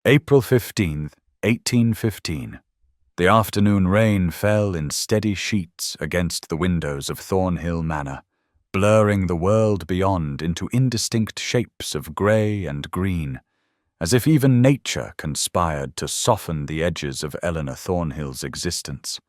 April 15th, 1815. The afternoon rain fell in steady sheets against the windows of Thornhill Manor, blurring the world beyond into indistinct shapes of grey and green, as if even nature conspired to soften the edges of Eleanor Thornhill's existence.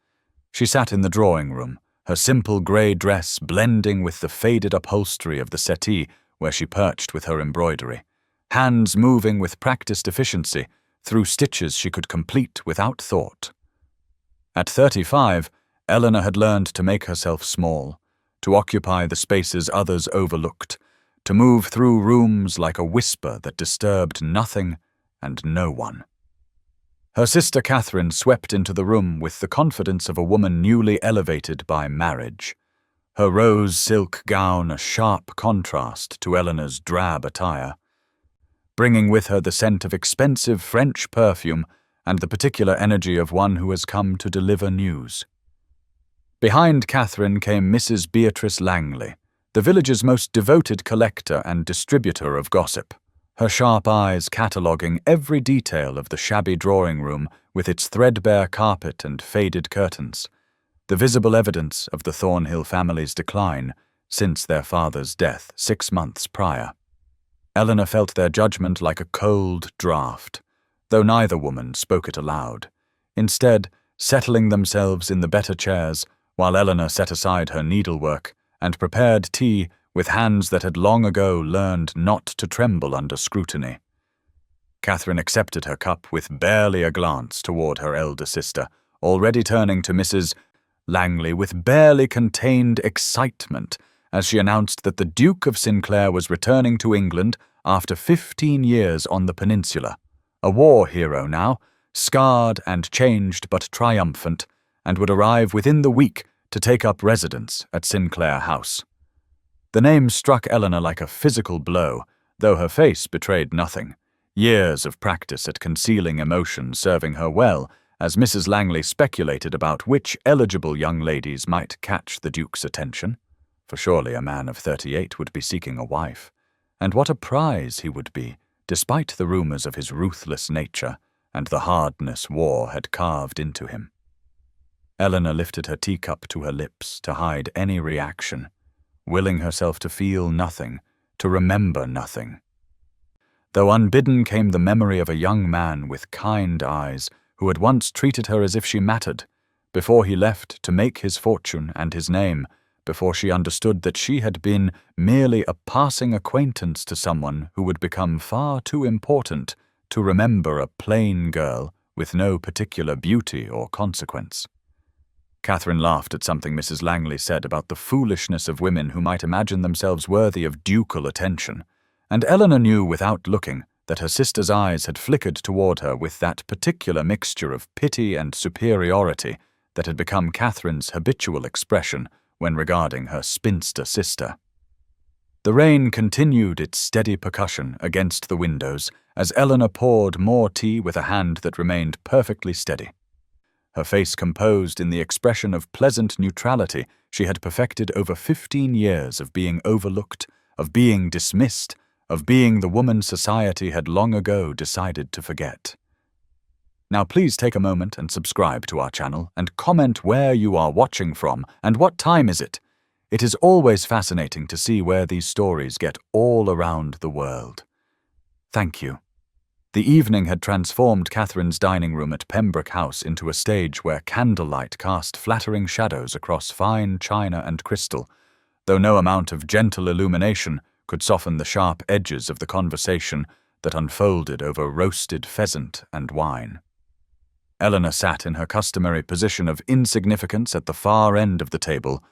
She sat in the drawing-room, her simple grey dress blending with the faded upholstery of the settee where she perched with her embroidery, hands moving with practiced efficiency through stitches she could complete without thought. At 35, Eleanor had learned to make herself small, to occupy the spaces others overlooked, to move through rooms like a whisper that disturbed nothing and no one. Her sister Catherine swept into the room with the confidence of a woman newly elevated by marriage, her rose silk gown a sharp contrast to Eleanor's drab attire, bringing with her the scent of expensive French perfume and the particular energy of one who has come to deliver news. Behind Catherine came Mrs. Beatrice Langley, the village's most devoted collector and distributor of gossip, her sharp eyes cataloguing every detail of the shabby drawing-room with its threadbare carpet and faded curtains, the visible evidence of the Thornhill family's decline since their father's death 6 months prior. Eleanor felt their judgment like a cold draught, though neither woman spoke it aloud, instead settling themselves in the better chairs while Eleanor set aside her needlework and prepared tea with hands that had long ago learned not to tremble under scrutiny. Catherine accepted her cup with barely a glance toward her elder sister, already turning to Mrs. Langley with barely contained excitement as she announced that the Duke of Sinclair was returning to England after 15 years on the peninsula, a war hero now, scarred and changed but triumphant, and would arrive within the week to take up residence at Sinclair House. The name struck Eleanor like a physical blow, though her face betrayed nothing, years of practice at concealing emotion serving her well as Mrs. Langley speculated about which eligible young ladies might catch the Duke's attention, for surely a man of 38 would be seeking a wife, and what a prize he would be, despite the rumors of his ruthless nature and the hardness war had carved into him. Eleanor lifted her teacup to her lips to hide any reaction, willing herself to feel nothing, to remember nothing. Though unbidden came the memory of a young man with kind eyes who had once treated her as if she mattered, before he left to make his fortune and his name, before she understood that she had been merely a passing acquaintance to someone who would become far too important to remember a plain girl with no particular beauty or consequence. Catherine laughed at something Mrs. Langley said about the foolishness of women who might imagine themselves worthy of ducal attention, and Eleanor knew without looking that her sister's eyes had flickered toward her with that particular mixture of pity and superiority that had become Catherine's habitual expression when regarding her spinster sister. The rain continued its steady percussion against the windows as Eleanor poured more tea with a hand that remained perfectly steady, her face composed in the expression of pleasant neutrality she had perfected over 15 years of being overlooked, of being dismissed, of being the woman society had long ago decided to forget. Now please take a moment and subscribe to our channel and comment where you are watching from and what time is it. It is always fascinating to see where these stories get all around the world. Thank you. The evening had transformed Catherine's dining room at Pembroke House into a stage where candlelight cast flattering shadows across fine china and crystal, though no amount of gentle illumination could soften the sharp edges of the conversation that unfolded over roasted pheasant and wine. Eleanor sat in her customary position of insignificance at the far end of the table,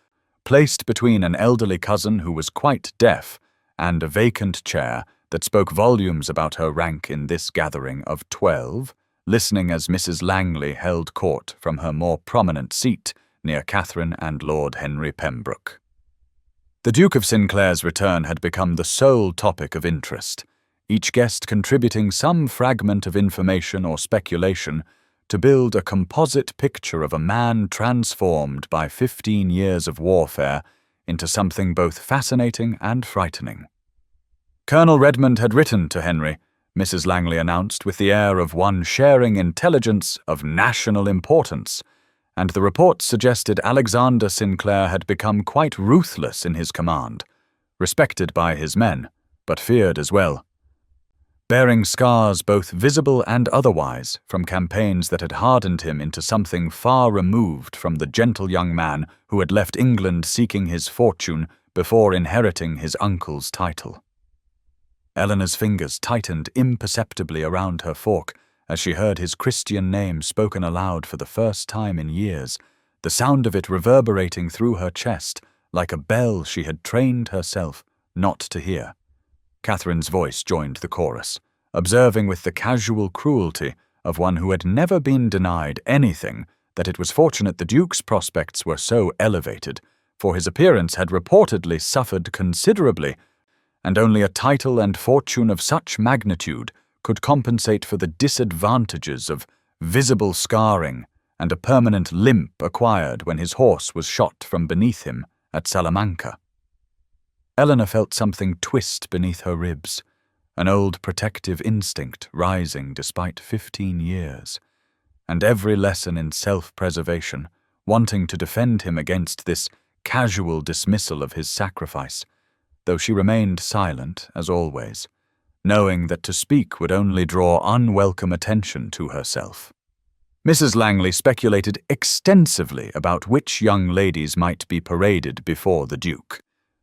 placed between an elderly cousin who was quite deaf and a vacant chair that spoke volumes about her rank in this gathering of 12, listening as Mrs. Langley held court from her more prominent seat near Catherine and Lord Henry Pembroke. The Duke of Sinclair's return had become the sole topic of interest, each guest contributing some fragment of information or speculation to build a composite picture of a man transformed by 15 years of warfare into something both fascinating and frightening. Colonel Redmond had written to Henry, Mrs. Langley announced with the air of one sharing intelligence of national importance, and the reports suggested Alexander Sinclair had become quite ruthless in his command, respected by his men, but feared as well. Bearing scars both visible and otherwise from campaigns that had hardened him into something far removed from the gentle young man who had left England seeking his fortune before inheriting his uncle's title. Eleanor's fingers tightened imperceptibly around her fork as she heard his Christian name spoken aloud for the first time in years, the sound of it reverberating through her chest like a bell she had trained herself not to hear. Catherine's voice joined the chorus, observing with the casual cruelty of one who had never been denied anything that it was fortunate the Duke's prospects were so elevated, for his appearance had reportedly suffered considerably, and only a title and fortune of such magnitude could compensate for the disadvantages of visible scarring and a permanent limp acquired when his horse was shot from beneath him at Salamanca. Eleanor felt something twist beneath her ribs, an old protective instinct rising despite 15 years, and every lesson in self-preservation, wanting to defend him against this casual dismissal of his sacrifice, though she remained silent, as always, knowing that to speak would only draw unwelcome attention to herself. Mrs. Langley speculated extensively about which young ladies might be paraded before the Duke,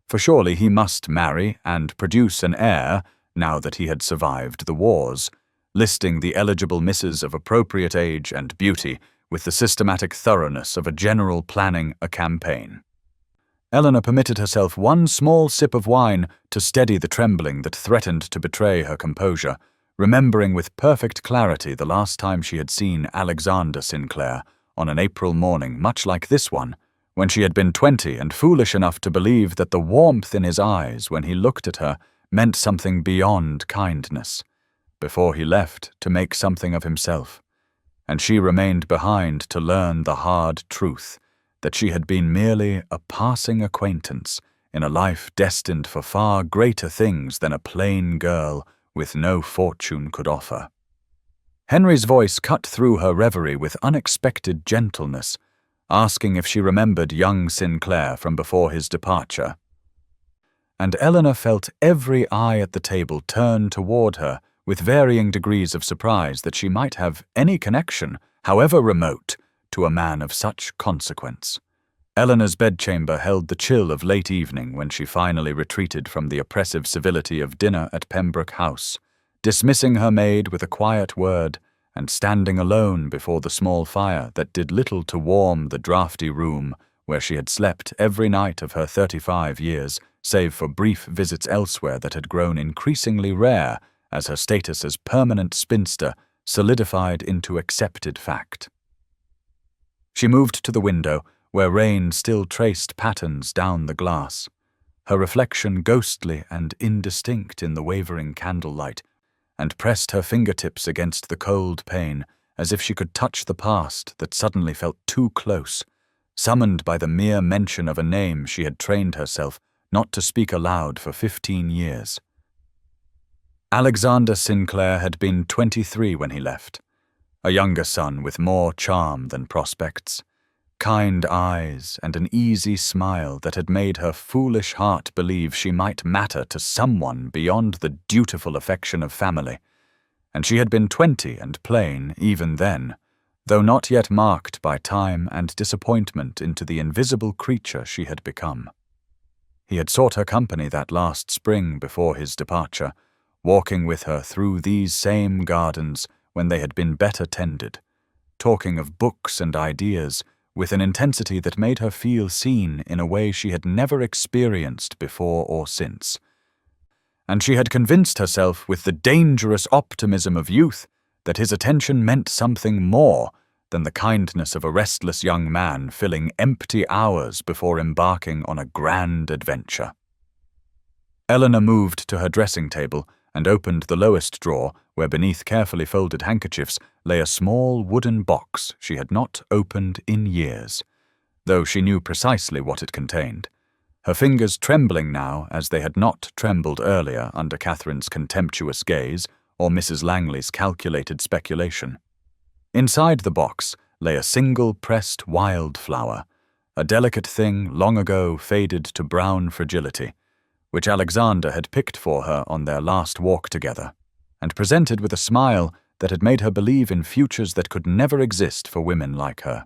for surely he must marry and produce an heir now that he had survived the wars, listing the eligible misses of appropriate age and beauty with the systematic thoroughness of a general planning a campaign. Eleanor permitted herself one small sip of wine to steady the trembling that threatened to betray her composure, remembering with perfect clarity the last time she had seen Alexander Sinclair on an April morning much like this one, when she had been 20 and foolish enough to believe that the warmth in his eyes when he looked at her meant something beyond kindness, before he left to make something of himself, and she remained behind to learn the hard truth that she had been merely a passing acquaintance in a life destined for far greater things than a plain girl with no fortune could offer. Henry's voice cut through her reverie with unexpected gentleness, asking if she remembered young Sinclair from before his departure. And Eleanor felt every eye at the table turn toward her with varying degrees of surprise that she might have any connection, however remote, to a man of such consequence. Eleanor's bedchamber held the chill of late evening when she finally retreated from the oppressive civility of dinner at Pembroke House, dismissing her maid with a quiet word and standing alone before the small fire that did little to warm the draughty room where she had slept every night of her 35 years, save for brief visits elsewhere that had grown increasingly rare as her status as permanent spinster solidified into accepted fact. She moved to the window, where rain still traced patterns down the glass, her reflection ghostly and indistinct in the wavering candlelight, and pressed her fingertips against the cold pane as if she could touch the past that suddenly felt too close, summoned by the mere mention of a name she had trained herself not to speak aloud for 15 years. Alexander Sinclair had been 23 when he left, a younger son with more charm than prospects, kind eyes and an easy smile that had made her foolish heart believe she might matter to someone beyond the dutiful affection of family, and she had been 20 and plain even then, though not yet marked by time and disappointment into the invisible creature she had become. He had sought her company that last spring before his departure, walking with her through these same gardens when they had been better tended, talking of books and ideas with an intensity that made her feel seen in a way she had never experienced before or since. And she had convinced herself with the dangerous optimism of youth that his attention meant something more than the kindness of a restless young man filling empty hours before embarking on a grand adventure. Eleanor moved to her dressing table and opened the lowest drawer, where beneath carefully folded handkerchiefs lay a small wooden box she had not opened in years, though she knew precisely what it contained, her fingers trembling now as they had not trembled earlier under Catherine's contemptuous gaze or Mrs. Langley's calculated speculation. Inside the box lay a single pressed wildflower, a delicate thing long ago faded to brown fragility, which Alexander had picked for her on their last walk together, and presented with a smile that had made her believe in futures that could never exist for women like her.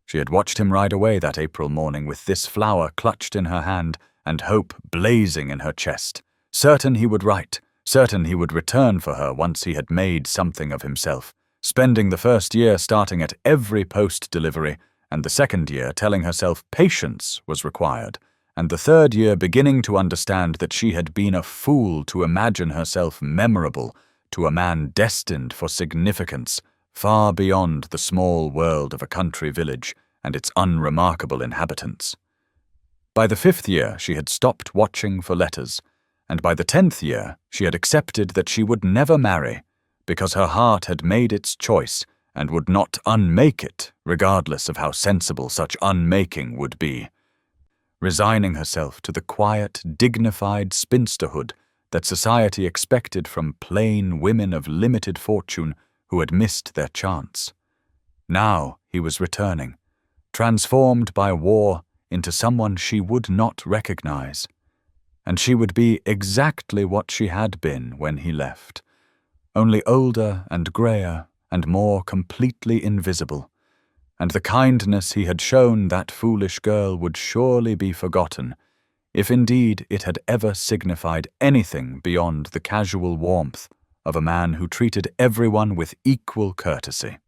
She had watched him ride away that April morning with this flower clutched in her hand and hope blazing in her chest, certain he would write, certain he would return for her once he had made something of himself, spending the first year starting at every post-delivery, and the second year telling herself patience was required, and the third year beginning to understand that she had been a fool to imagine herself memorable to a man destined for significance far beyond the small world of a country village and its unremarkable inhabitants. By the 5th year she had stopped watching for letters, and by the 10th year she had accepted that she would never marry, because her heart had made its choice and would not unmake it, regardless of how sensible such unmaking would be, resigning herself to the quiet, dignified spinsterhood that society expected from plain women of limited fortune who had missed their chance. Now he was returning, transformed by war into someone she would not recognize, and she would be exactly what she had been when he left, only older and grayer and more completely invisible, and the kindness he had shown that foolish girl would surely be forgotten, if indeed it had ever signified anything beyond the casual warmth of a man who treated everyone with equal courtesy.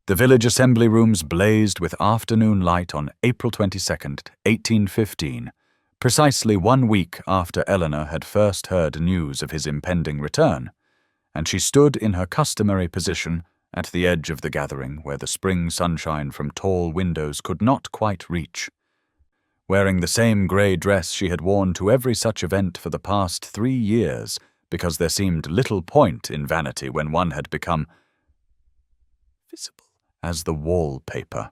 The village assembly rooms blazed with afternoon light on April 22nd, 1815, precisely 1 week after Eleanor had first heard news of his impending return, and she stood in her customary position at the edge of the gathering where the spring sunshine from tall windows could not quite reach, wearing the same grey dress she had worn to every such event for the past 3 years, because there seemed little point in vanity when one had become visible as the wallpaper.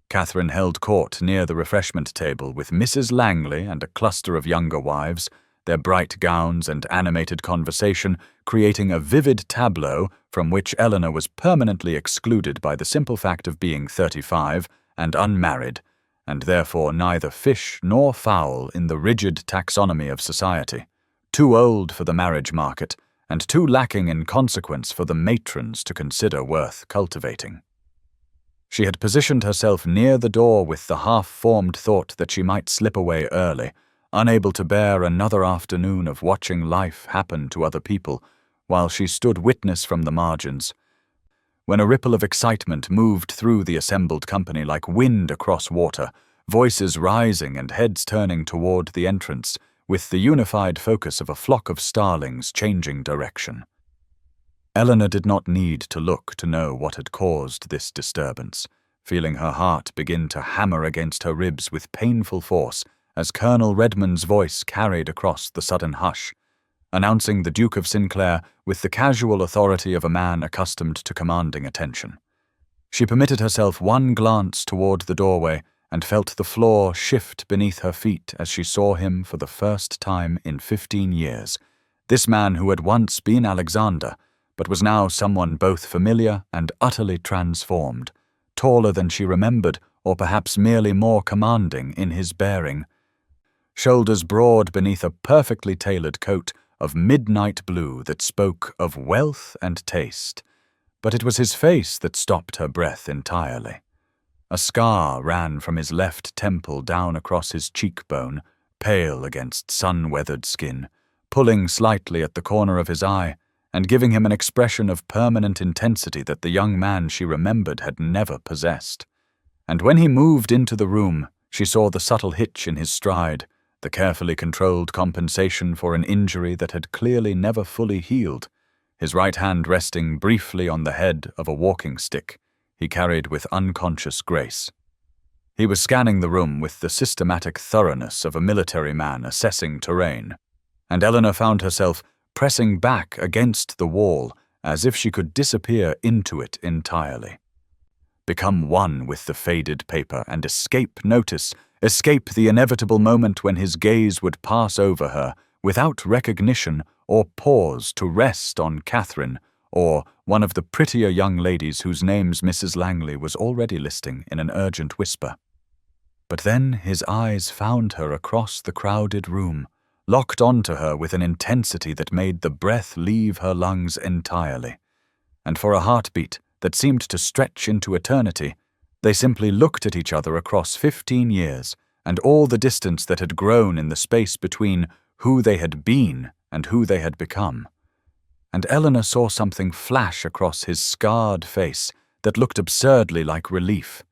Catherine held court near the refreshment table with Mrs. Langley and a cluster of younger wives, their bright gowns and animated conversation creating a vivid tableau from which Eleanor was permanently excluded by the simple fact of being 35 and unmarried, and therefore neither fish nor fowl in the rigid taxonomy of society, too old for the marriage market, and too lacking in consequence for the matrons to consider worth cultivating. She had positioned herself near the door with the half-formed thought that she might slip away early, unable to bear another afternoon of watching life happen to other people, while she stood witness from the margins, when a ripple of excitement moved through the assembled company like wind across water, voices rising and heads turning toward the entrance, with the unified focus of a flock of starlings changing direction. Eleanor did not need to look to know what had caused this disturbance, feeling her heart begin to hammer against her ribs with painful force as Colonel Redmond's voice carried across the sudden hush, announcing the Duke of Sinclair with the casual authority of a man accustomed to commanding attention. She permitted herself one glance toward the doorway and felt the floor shift beneath her feet as she saw him for the first time in 15 years, this man who had once been Alexander, but was now someone both familiar and utterly transformed, taller than she remembered, or perhaps merely more commanding in his bearing. Shoulders broad beneath a perfectly tailored coat of midnight blue that spoke of wealth and taste, but it was his face that stopped her breath entirely. A scar ran from his left temple down across his cheekbone, pale against sun-weathered skin, pulling slightly at the corner of his eye, and giving him an expression of permanent intensity that the young man she remembered had never possessed. And when he moved into the room, she saw the subtle hitch in his stride, the carefully controlled compensation for an injury that had clearly never fully healed, his right hand resting briefly on the head of a walking stick he carried with unconscious grace. He was scanning the room with the systematic thoroughness of a military man assessing terrain, and Eleanor found herself pressing back against the wall as if she could disappear into it entirely. Become one with the faded paper and escape notice, escape the inevitable moment when his gaze would pass over her without recognition or pause to rest on Catherine, or one of the prettier young ladies whose names Mrs. Langley was already listing in an urgent whisper. But then his eyes found her across the crowded room, locked onto her with an intensity that made the breath leave her lungs entirely. And for a heartbeat that seemed to stretch into eternity, they simply looked at each other across 15 years and all the distance that had grown in the space between who they had been and who they had become. And Eleanor saw something flash across his scarred face that looked absurdly like relief.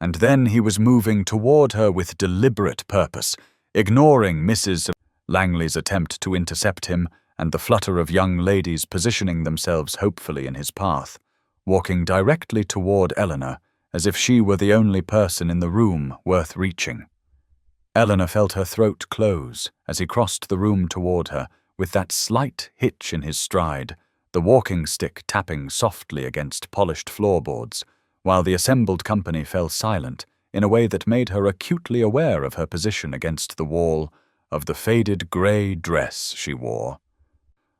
And then he was moving toward her with deliberate purpose, ignoring Mrs. Langley's attempt to intercept him and the flutter of young ladies positioning themselves hopefully in his path, walking directly toward Eleanor as if she were the only person in the room worth reaching. Eleanor felt her throat close as he crossed the room toward her, with that slight hitch in his stride, the walking stick tapping softly against polished floorboards, while the assembled company fell silent in a way that made her acutely aware of her position against the wall, of the faded grey dress she wore,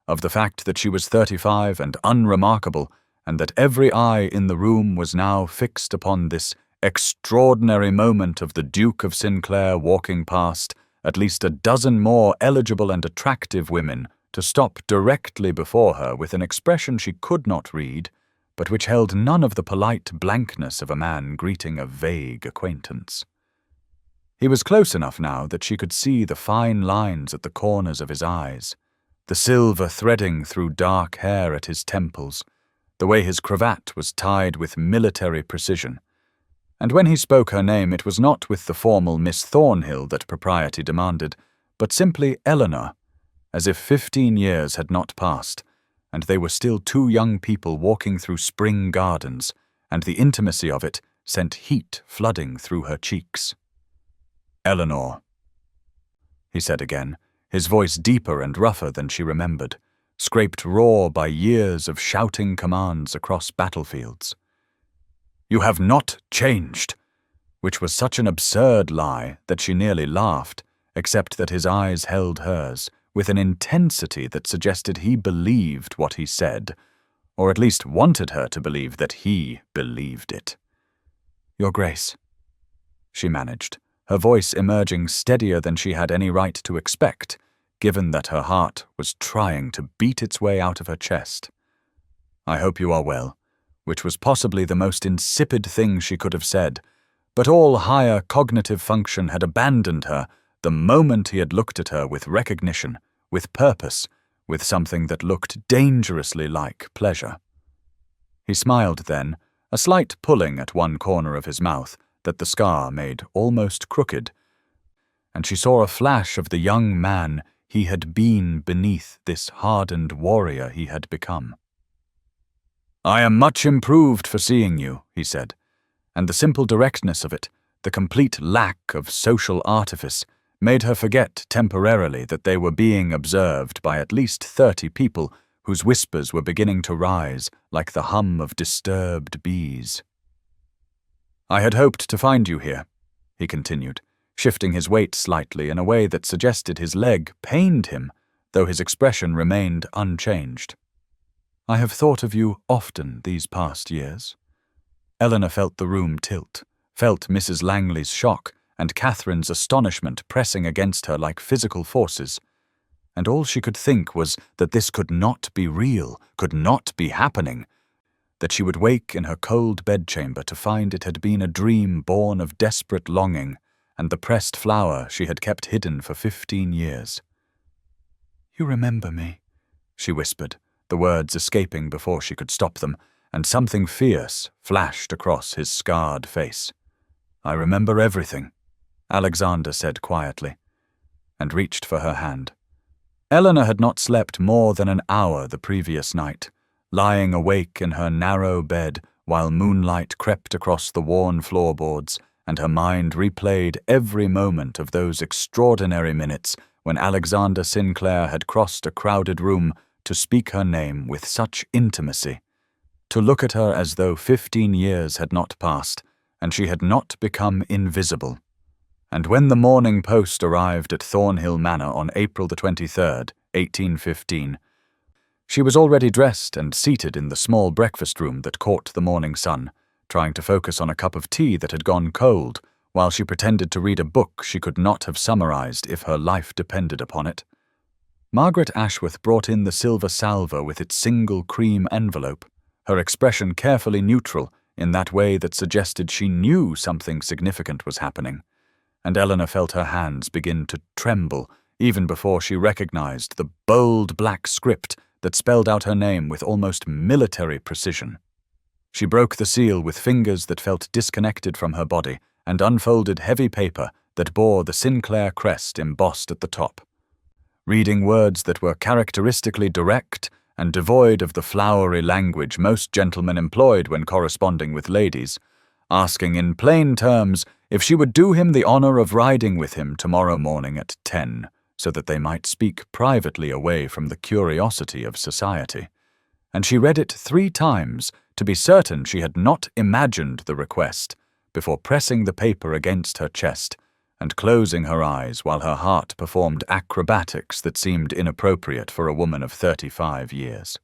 of the fact that she was 35 and unremarkable, and that every eye in the room was now fixed upon this extraordinary moment of the Duke of Sinclair walking past at least a dozen more eligible and attractive women to stop directly before her with an expression she could not read, but which held none of the polite blankness of a man greeting a vague acquaintance. He was close enough now that she could see the fine lines at the corners of his eyes, the silver threading through dark hair at his temples, the way his cravat was tied with military precision. And when he spoke her name, it was not with the formal Miss Thornhill that propriety demanded, but simply Eleanor, as if 15 years had not passed, and they were still two young people walking through spring gardens, and the intimacy of it sent heat flooding through her cheeks. "Eleanor," he said again, his voice deeper and rougher than she remembered, scraped raw by years of shouting commands across battlefields. "You have not changed," which was such an absurd lie that she nearly laughed, except that his eyes held hers with an intensity that suggested he believed what he said, or at least wanted her to believe that he believed it. "Your Grace," she managed, her voice emerging steadier than she had any right to expect, given that her heart was trying to beat its way out of her chest. "I hope you are well," which was possibly the most insipid thing she could have said, but all higher cognitive function had abandoned her the moment he had looked at her with recognition, with purpose, with something that looked dangerously like pleasure. He smiled then, a slight pulling at one corner of his mouth that the scar made almost crooked, and she saw a flash of the young man he had been beneath this hardened warrior he had become. "I am much improved for seeing you," he said, and the simple directness of it, the complete lack of social artifice, made her forget temporarily that they were being observed by at least 30 people whose whispers were beginning to rise like the hum of disturbed bees. "I had hoped to find you here," he continued, shifting his weight slightly in a way that suggested his leg pained him, though his expression remained unchanged. "I have thought of you often these past years." Eleanor felt the room tilt, felt Mrs. Langley's shock and Catherine's astonishment pressing against her like physical forces, and all she could think was that this could not be real, could not be happening, that she would wake in her cold bedchamber to find it had been a dream born of desperate longing and the pressed flower she had kept hidden for 15 years. "You remember me," she whispered, the words escaping before she could stop them, and something fierce flashed across his scarred face. "I remember everything," Alexander said quietly, and reached for her hand. Eleanor had not slept more than an hour the previous night, lying awake in her narrow bed while moonlight crept across the worn floorboards, and her mind replayed every moment of those extraordinary minutes when Alexander Sinclair had crossed a crowded room to speak her name with such intimacy, to look at her as though 15 years had not passed, and she had not become invisible. And when the Morning Post arrived at Thornhill Manor on April the 23rd, 1815. She was already dressed and seated in the small breakfast room that caught the morning sun, trying to focus on a cup of tea that had gone cold, while she pretended to read a book she could not have summarized if her life depended upon it. Margaret Ashworth brought in the silver salver with its single cream envelope, her expression carefully neutral in that way that suggested she knew something significant was happening, and Eleanor felt her hands begin to tremble even before she recognized the bold black script that spelled out her name with almost military precision. She broke the seal with fingers that felt disconnected from her body and unfolded heavy paper that bore the Sinclair crest embossed at the top. Reading words that were characteristically direct and devoid of the flowery language most gentlemen employed when corresponding with ladies, asking in plain terms if she would do him the honor of riding with him tomorrow morning at 10, so that they might speak privately away from the curiosity of society. And she read it 3 times to be certain she had not imagined the request, before pressing the paper against her chest and closing her eyes while her heart performed acrobatics that seemed inappropriate for a woman of 35 years.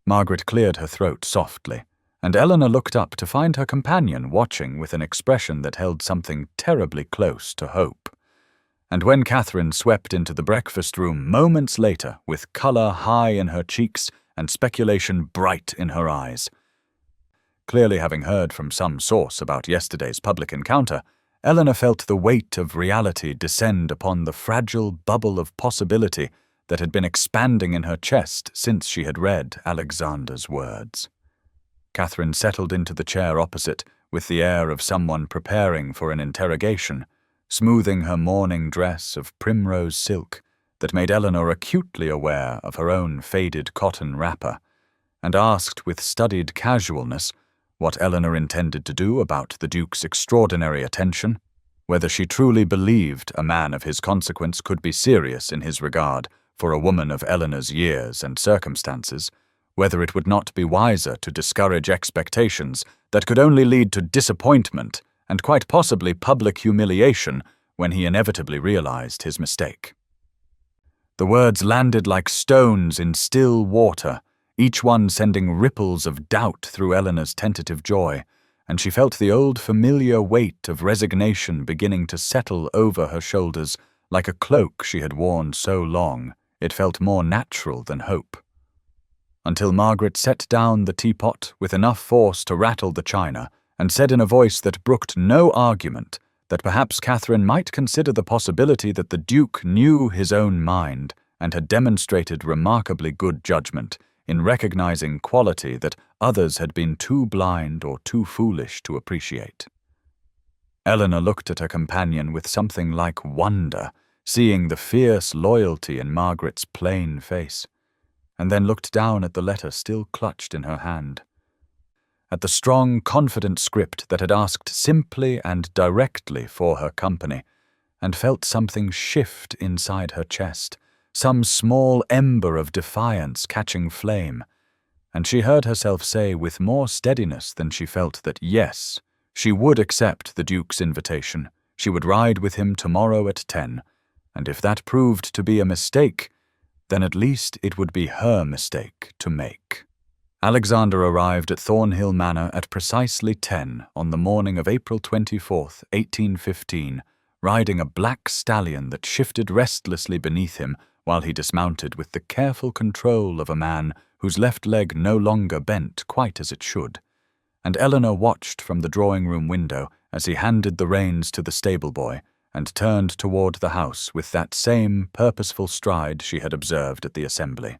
Margaret cleared her throat softly, and Eleanor looked up to find her companion watching with an expression that held something terribly close to hope. And when Catherine swept into the breakfast room moments later with colour high in her cheeks and speculation bright in her eyes, clearly having heard from some source about yesterday's public encounter, Eleanor felt the weight of reality descend upon the fragile bubble of possibility that had been expanding in her chest since she had read Alexander's words. Catherine settled into the chair opposite with the air of someone preparing for an interrogation, smoothing her morning dress of primrose silk that made Eleanor acutely aware of her own faded cotton wrapper, and asked with studied casualness what Eleanor intended to do about the Duke's extraordinary attention, whether she truly believed a man of his consequence could be serious in his regard for a woman of Eleanor's years and circumstances, whether it would not be wiser to discourage expectations that could only lead to disappointment and quite possibly public humiliation when he inevitably realized his mistake. The words landed like stones in still water, each one sending ripples of doubt through Eleanor's tentative joy, and she felt the old familiar weight of resignation beginning to settle over her shoulders like a cloak she had worn so long it felt more natural than hope. Until Margaret set down the teapot with enough force to rattle the china and said in a voice that brooked no argument that perhaps Catherine might consider the possibility that the Duke knew his own mind and had demonstrated remarkably good judgment in recognizing quality that others had been too blind or too foolish to appreciate. Eleanor looked at her companion with something like wonder, seeing the fierce loyalty in Margaret's plain face, and then looked down at the letter still clutched in her hand, at the strong, confident script that had asked simply and directly for her company, and felt something shift inside her chest, some small ember of defiance catching flame, and she heard herself say with more steadiness than she felt that yes, she would accept the Duke's invitation, she would ride with him tomorrow at 10, and if that proved to be a mistake, then at least it would be her mistake to make. Alexander arrived at Thornhill Manor at precisely 10 on the morning of April 24th, 1815, riding a black stallion that shifted restlessly beneath him while he dismounted with the careful control of a man whose left leg no longer bent quite as it should, and Eleanor watched from the drawing-room window as he handed the reins to the stable-boy and turned toward the house with that same purposeful stride she had observed at the assembly,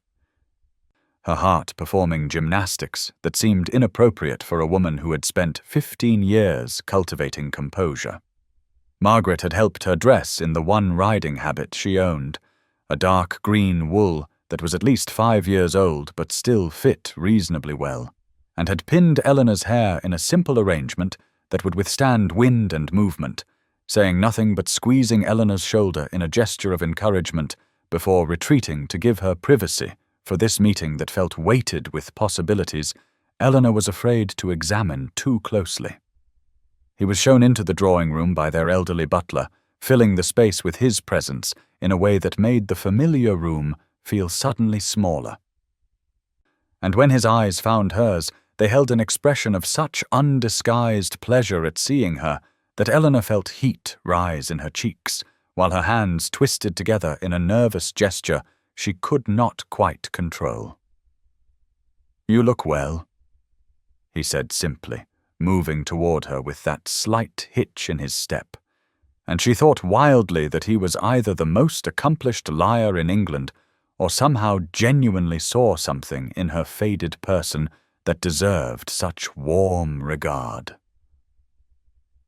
her heart performing gymnastics that seemed inappropriate for a woman who had spent 15 years cultivating composure. Margaret had helped her dress in the one riding habit she owned, a dark green wool that was at least 5 years old but still fit reasonably well, and had pinned Eleanor's hair in a simple arrangement that would withstand wind and movement, saying nothing but squeezing Eleanor's shoulder in a gesture of encouragement before retreating to give her privacy for this meeting that felt weighted with possibilities Eleanor was afraid to examine too closely. He was shown into the drawing-room by their elderly butler, filling the space with his presence in a way that made the familiar room feel suddenly smaller. And when his eyes found hers, they held an expression of such undisguised pleasure at seeing her that Eleanor felt heat rise in her cheeks, while her hands twisted together in a nervous gesture she could not quite control. "You look well," he said simply, moving toward her with that slight hitch in his step, and she thought wildly that he was either the most accomplished liar in England or somehow genuinely saw something in her faded person that deserved such warm regard.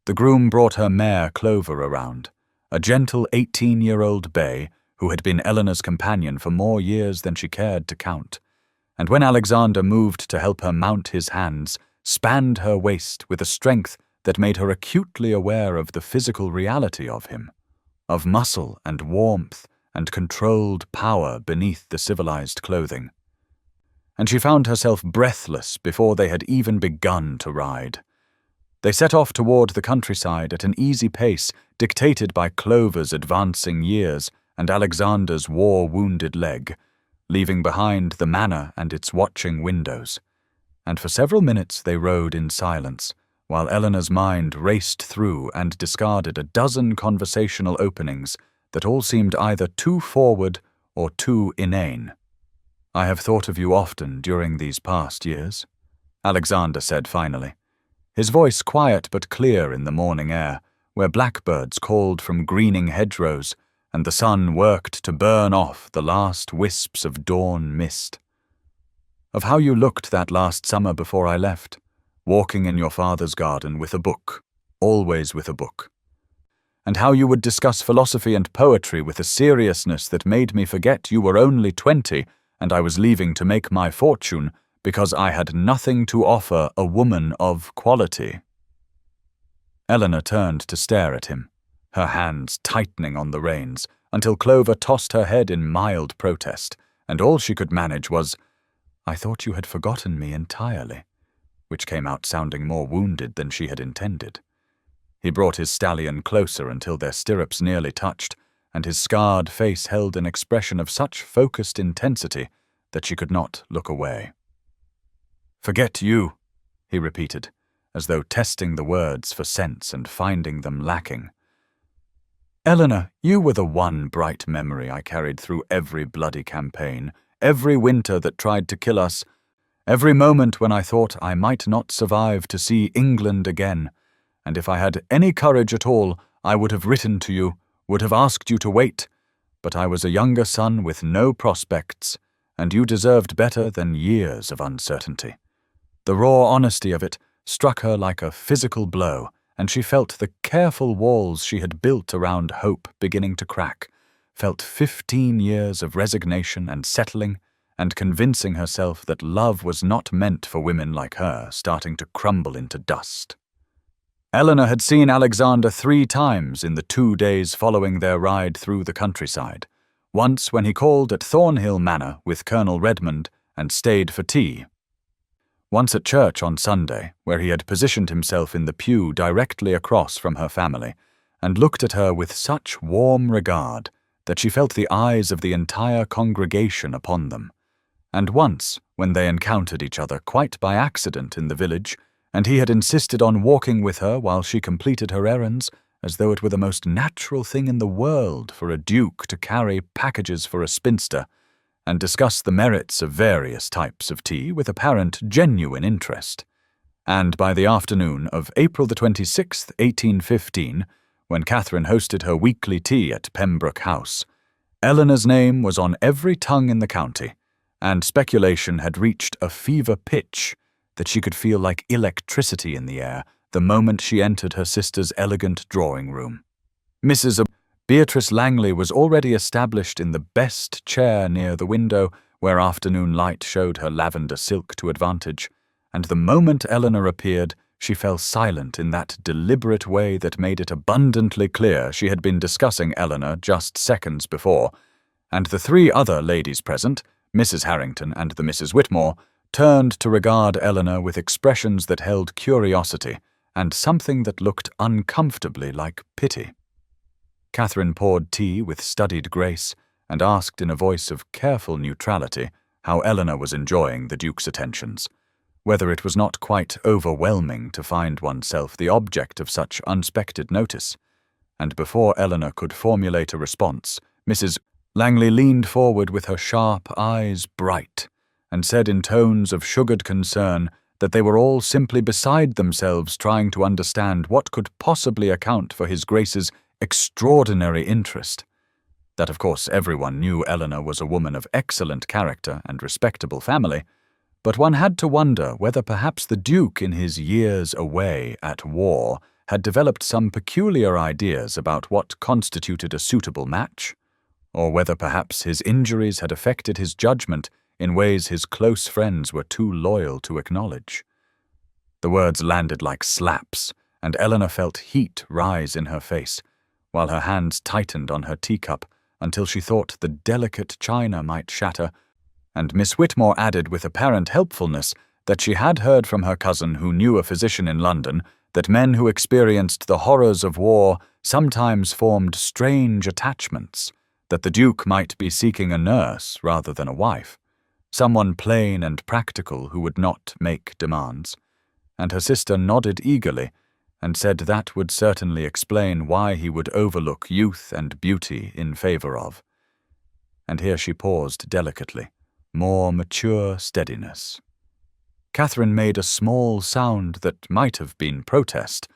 The groom brought her mare Clover around, a gentle 18-year-old bay who had been Eleanor's companion for more years than she cared to count, and when Alexander moved to help her mount his hands, spanned her waist with a strength that made her acutely aware of the physical reality of him, of muscle and warmth and controlled power beneath the civilized clothing. And she found herself breathless before they had even begun to ride. They set off toward the countryside at an easy pace dictated by Clover's advancing years and Alexander's war-wounded leg, leaving behind the manor and its watching windows. And for several minutes they rode in silence, while Eleanor's mind raced through and discarded a dozen conversational openings that all seemed either too forward or too inane. "I have thought of you often during these past years," Alexander said finally, his voice quiet but clear in the morning air, where blackbirds called from greening hedgerows and the sun worked to burn off the last wisps of dawn mist. "Of how you looked that last summer before I left, walking in your father's garden with a book, always with a book. And how you would discuss philosophy and poetry with a seriousness that made me forget you were only 20 and I was leaving to make my fortune because I had nothing to offer a woman of quality." Eleanor turned to stare at him, her hands tightening on the reins, until Clover tossed her head in mild protest, and all she could manage was, "I thought you had forgotten me entirely," which came out sounding more wounded than she had intended. He brought his stallion closer until their stirrups nearly touched, and his scarred face held an expression of such focused intensity that she could not look away. "Forget you," he repeated, as though testing the words for sense and finding them lacking. "Eleanor, you were the one bright memory I carried through every bloody campaign, every winter that tried to kill us, every moment when I thought I might not survive to see England again. And if I had any courage at all, I would have written to you, would have asked you to wait. But I was a younger son with no prospects, and you deserved better than years of uncertainty." The raw honesty of it struck her like a physical blow, and she felt the careful walls she had built around hope beginning to crack, felt 15 years of resignation and settling, and convincing herself that love was not meant for women like her starting to crumble into dust. Eleanor had seen Alexander 3 times in the 2 days following their ride through the countryside, once when he called at Thornhill Manor with Colonel Redmond and stayed for tea, once at church on Sunday, where he had positioned himself in the pew directly across from her family, and looked at her with such warm regard that she felt the eyes of the entire congregation upon them, and once when they encountered each other quite by accident in the village, and he had insisted on walking with her while she completed her errands, as though it were the most natural thing in the world for a duke to carry packages for a spinster, and discuss the merits of various types of tea with apparent genuine interest. And by the afternoon of April the 26th, 1815, when Catherine hosted her weekly tea at Pembroke House, Eleanor's name was on every tongue in the county, and speculation had reached a fever pitch that she could feel like electricity in the air the moment she entered her sister's elegant drawing-room. Mrs. Beatrice Langley was already established in the best chair near the window, where afternoon light showed her lavender silk to advantage, and the moment Eleanor appeared, she fell silent in that deliberate way that made it abundantly clear she had been discussing Eleanor just seconds before, and the 3 other ladies present, Mrs. Harrington and the Misses Whitmore, turned to regard Eleanor with expressions that held curiosity and something that looked uncomfortably like pity. Catherine poured tea with studied grace, and asked in a voice of careful neutrality how Eleanor was enjoying the Duke's attentions, whether it was not quite overwhelming to find oneself the object of such unexpected notice. And before Eleanor could formulate a response, Mrs. Langley leaned forward with her sharp eyes bright, and said in tones of sugared concern that they were all simply beside themselves trying to understand what could possibly account for his Grace's extraordinary interest. That of course everyone knew Eleanor was a woman of excellent character and respectable family, but one had to wonder whether perhaps the Duke in his years away at war had developed some peculiar ideas about what constituted a suitable match, or whether perhaps his injuries had affected his judgment in ways his close friends were too loyal to acknowledge. The words landed like slaps, and Eleanor felt heat rise in her face, while her hands tightened on her teacup until she thought the delicate china might shatter, and Miss Whitmore added with apparent helpfulness that she had heard from her cousin who knew a physician in London that men who experienced the horrors of war sometimes formed strange attachments, that the Duke might be seeking a nurse rather than a wife, someone plain and practical who would not make demands. And her sister nodded eagerly and said that would certainly explain why he would overlook youth and beauty in favor of. And here she paused delicately, more mature steadiness. Catherine made a small sound that might have been protest,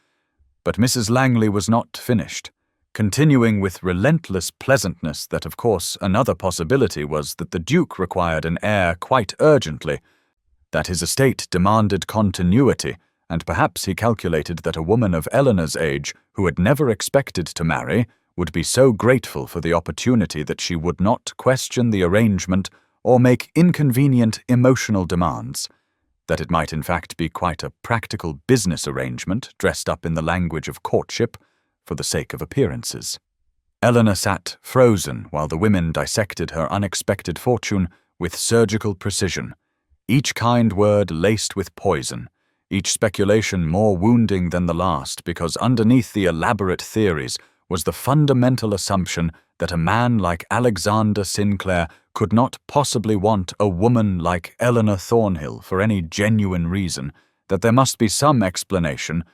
but Mrs. Langley was not finished, continuing with relentless pleasantness that of course another possibility was that the Duke required an heir quite urgently, that his estate demanded continuity, and perhaps he calculated that a woman of Eleanor's age who had never expected to marry would be so grateful for the opportunity that she would not question the arrangement or make inconvenient emotional demands, that it might in fact be quite a practical business arrangement dressed up in the language of courtship for the sake of appearances. Eleanor sat frozen while the women dissected her unexpected fortune with surgical precision, each kind word laced with poison, each speculation more wounding than the last because underneath the elaborate theories was the fundamental assumption that a man like Alexander Sinclair could not possibly want a woman like Eleanor Thornhill for any genuine reason, that there must be some explanation,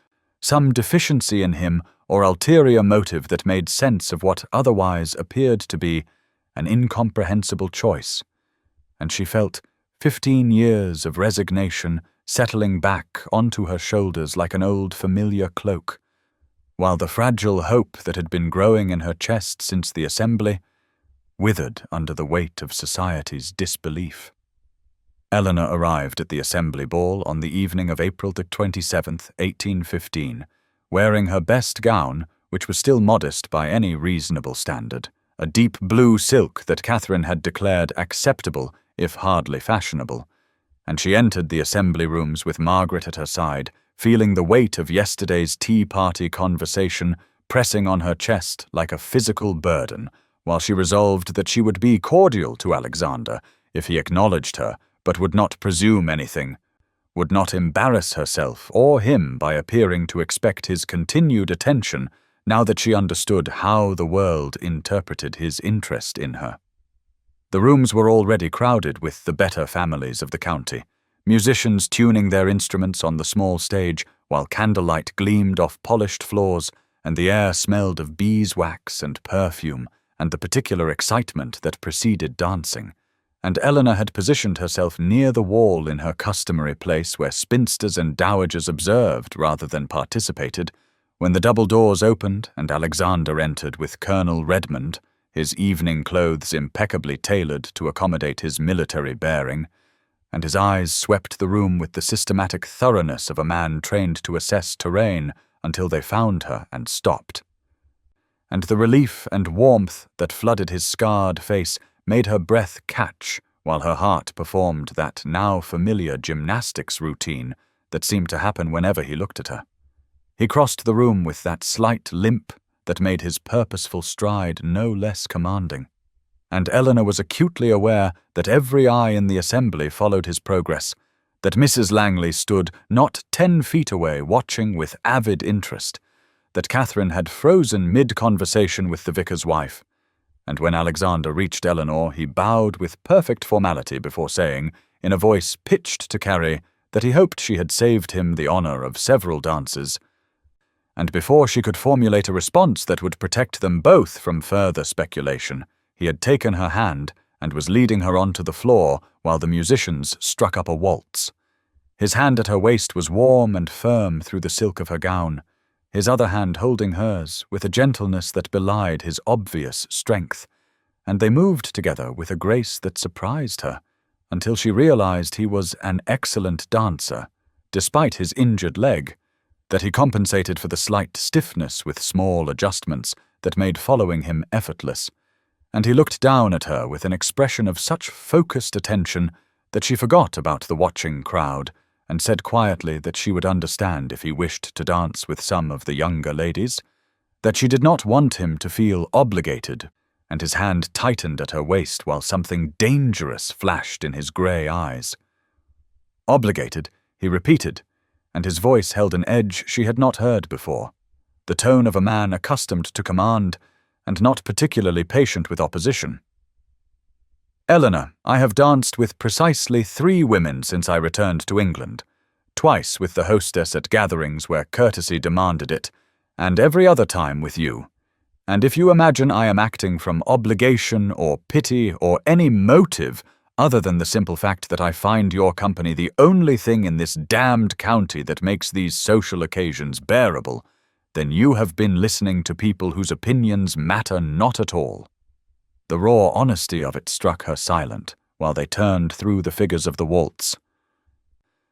some deficiency in him or ulterior motive that made sense of what otherwise appeared to be an incomprehensible choice. And she felt 15 years of resignation settling back onto her shoulders like an old familiar cloak, while the fragile hope that had been growing in her chest since the assembly withered under the weight of society's disbelief. Eleanor arrived at the assembly ball on the evening of April the 27th, 1815, wearing her best gown, which was still modest by any reasonable standard, a deep blue silk that Catherine had declared acceptable if hardly fashionable, and she entered the assembly rooms with Margaret at her side, feeling the weight of yesterday's tea-party conversation pressing on her chest like a physical burden, while she resolved that she would be cordial to Alexander if he acknowledged her, but would not presume anything, would not embarrass herself or him by appearing to expect his continued attention now that she understood how the world interpreted his interest in her. The rooms were already crowded with the better families of the county, musicians tuning their instruments on the small stage while candlelight gleamed off polished floors and the air smelled of beeswax and perfume and the particular excitement that preceded dancing, and Eleanor had positioned herself near the wall in her customary place where spinsters and dowagers observed rather than participated, when the double doors opened and Alexander entered with Colonel Redmond, his evening clothes impeccably tailored to accommodate his military bearing, and his eyes swept the room with the systematic thoroughness of a man trained to assess terrain until they found her and stopped. And the relief and warmth that flooded his scarred face made her breath catch while her heart performed that now familiar gymnastics routine that seemed to happen whenever he looked at her. He crossed the room with that slight limp that made his purposeful stride no less commanding, and Eleanor was acutely aware that every eye in the assembly followed his progress, that Mrs. Langley stood not 10 feet away watching with avid interest, that Catherine had frozen mid-conversation with the vicar's wife, and when Alexander reached Eleanor, he bowed with perfect formality before saying, in a voice pitched to carry, that he hoped she had saved him the honor of several dances, and before she could formulate a response that would protect them both from further speculation, he had taken her hand and was leading her onto the floor while the musicians struck up a waltz. His hand at her waist was warm and firm through the silk of her gown, his other hand holding hers with a gentleness that belied his obvious strength, and they moved together with a grace that surprised her, until she realized he was an excellent dancer, despite his injured leg, that he compensated for the slight stiffness with small adjustments that made following him effortless, and he looked down at her with an expression of such focused attention that she forgot about the watching crowd, and said quietly that she would understand if he wished to dance with some of the younger ladies, that she did not want him to feel obligated, and his hand tightened at her waist while something dangerous flashed in his grey eyes. Obligated, he repeated, and his voice held an edge she had not heard before, the tone of a man accustomed to command and not particularly patient with opposition. Eleanor, I have danced with precisely 3 women since I returned to England, twice with the hostess at gatherings where courtesy demanded it, and every other time with you. And if you imagine I am acting from obligation or pity or any motive other than the simple fact that I find your company the only thing in this damned county that makes these social occasions bearable, then you have been listening to people whose opinions matter not at all. The raw honesty of it struck her silent, while they turned through the figures of the waltz.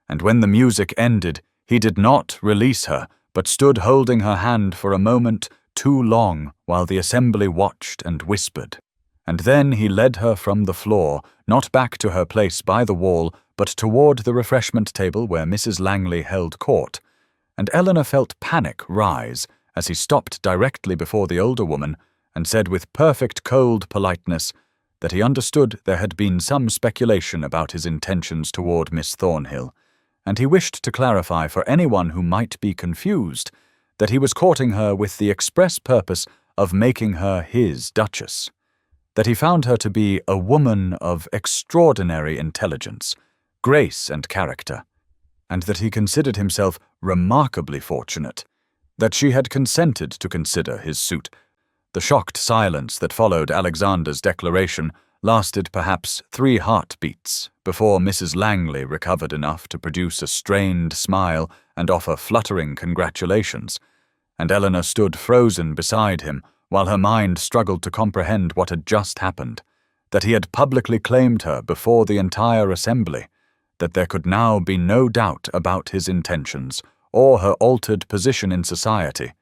And when the music ended, he did not release her, but stood holding her hand for a moment too long while the assembly watched and whispered. And then he led her from the floor, not back to her place by the wall, but toward the refreshment table where Mrs. Langley held court, and Eleanor felt panic rise as he stopped directly before the older woman and said with perfect cold politeness that he understood there had been some speculation about his intentions toward Miss Thornhill, and he wished to clarify for anyone who might be confused that he was courting her with the express purpose of making her his duchess, that he found her to be a woman of extraordinary intelligence, grace and character, and that he considered himself remarkably fortunate that she had consented to consider his suit. The shocked silence that followed Alexander's declaration lasted perhaps 3 heartbeats before Mrs. Langley recovered enough to produce a strained smile and offer fluttering congratulations, and Eleanor stood frozen beside him while her mind struggled to comprehend what had just happened, that he had publicly claimed her before the entire assembly, that there could now be no doubt about his intentions or her altered position in society,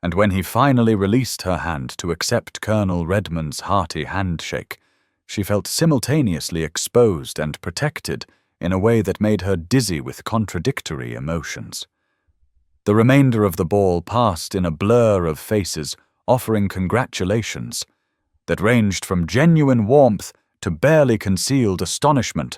and when he finally released her hand to accept Colonel Redmond's hearty handshake, she felt simultaneously exposed and protected in a way that made her dizzy with contradictory emotions. The remainder of the ball passed in a blur of faces offering congratulations that ranged from genuine warmth to barely concealed astonishment,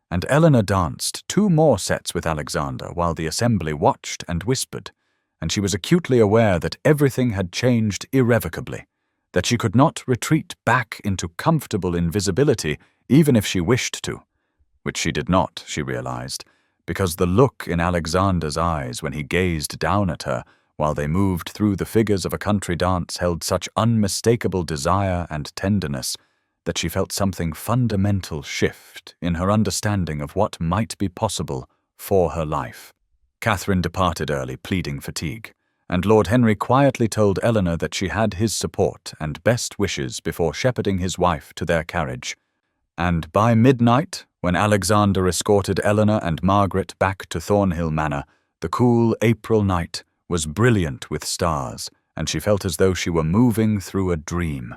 and Eleanor danced 2 more sets with Alexander while the assembly watched and whispered, and she was acutely aware that everything had changed irrevocably, that she could not retreat back into comfortable invisibility even if she wished to, which she did not, she realized, because the look in Alexander's eyes when he gazed down at her while they moved through the figures of a country dance held such unmistakable desire and tenderness that she felt something fundamental shift in her understanding of what might be possible for her life. Catherine departed early, pleading fatigue, and Lord Henry quietly told Eleanor that she had his support and best wishes before shepherding his wife to their carriage. And by midnight, when Alexander escorted Eleanor and Margaret back to Thornhill Manor, the cool April night was brilliant with stars, and she felt as though she were moving through a dream.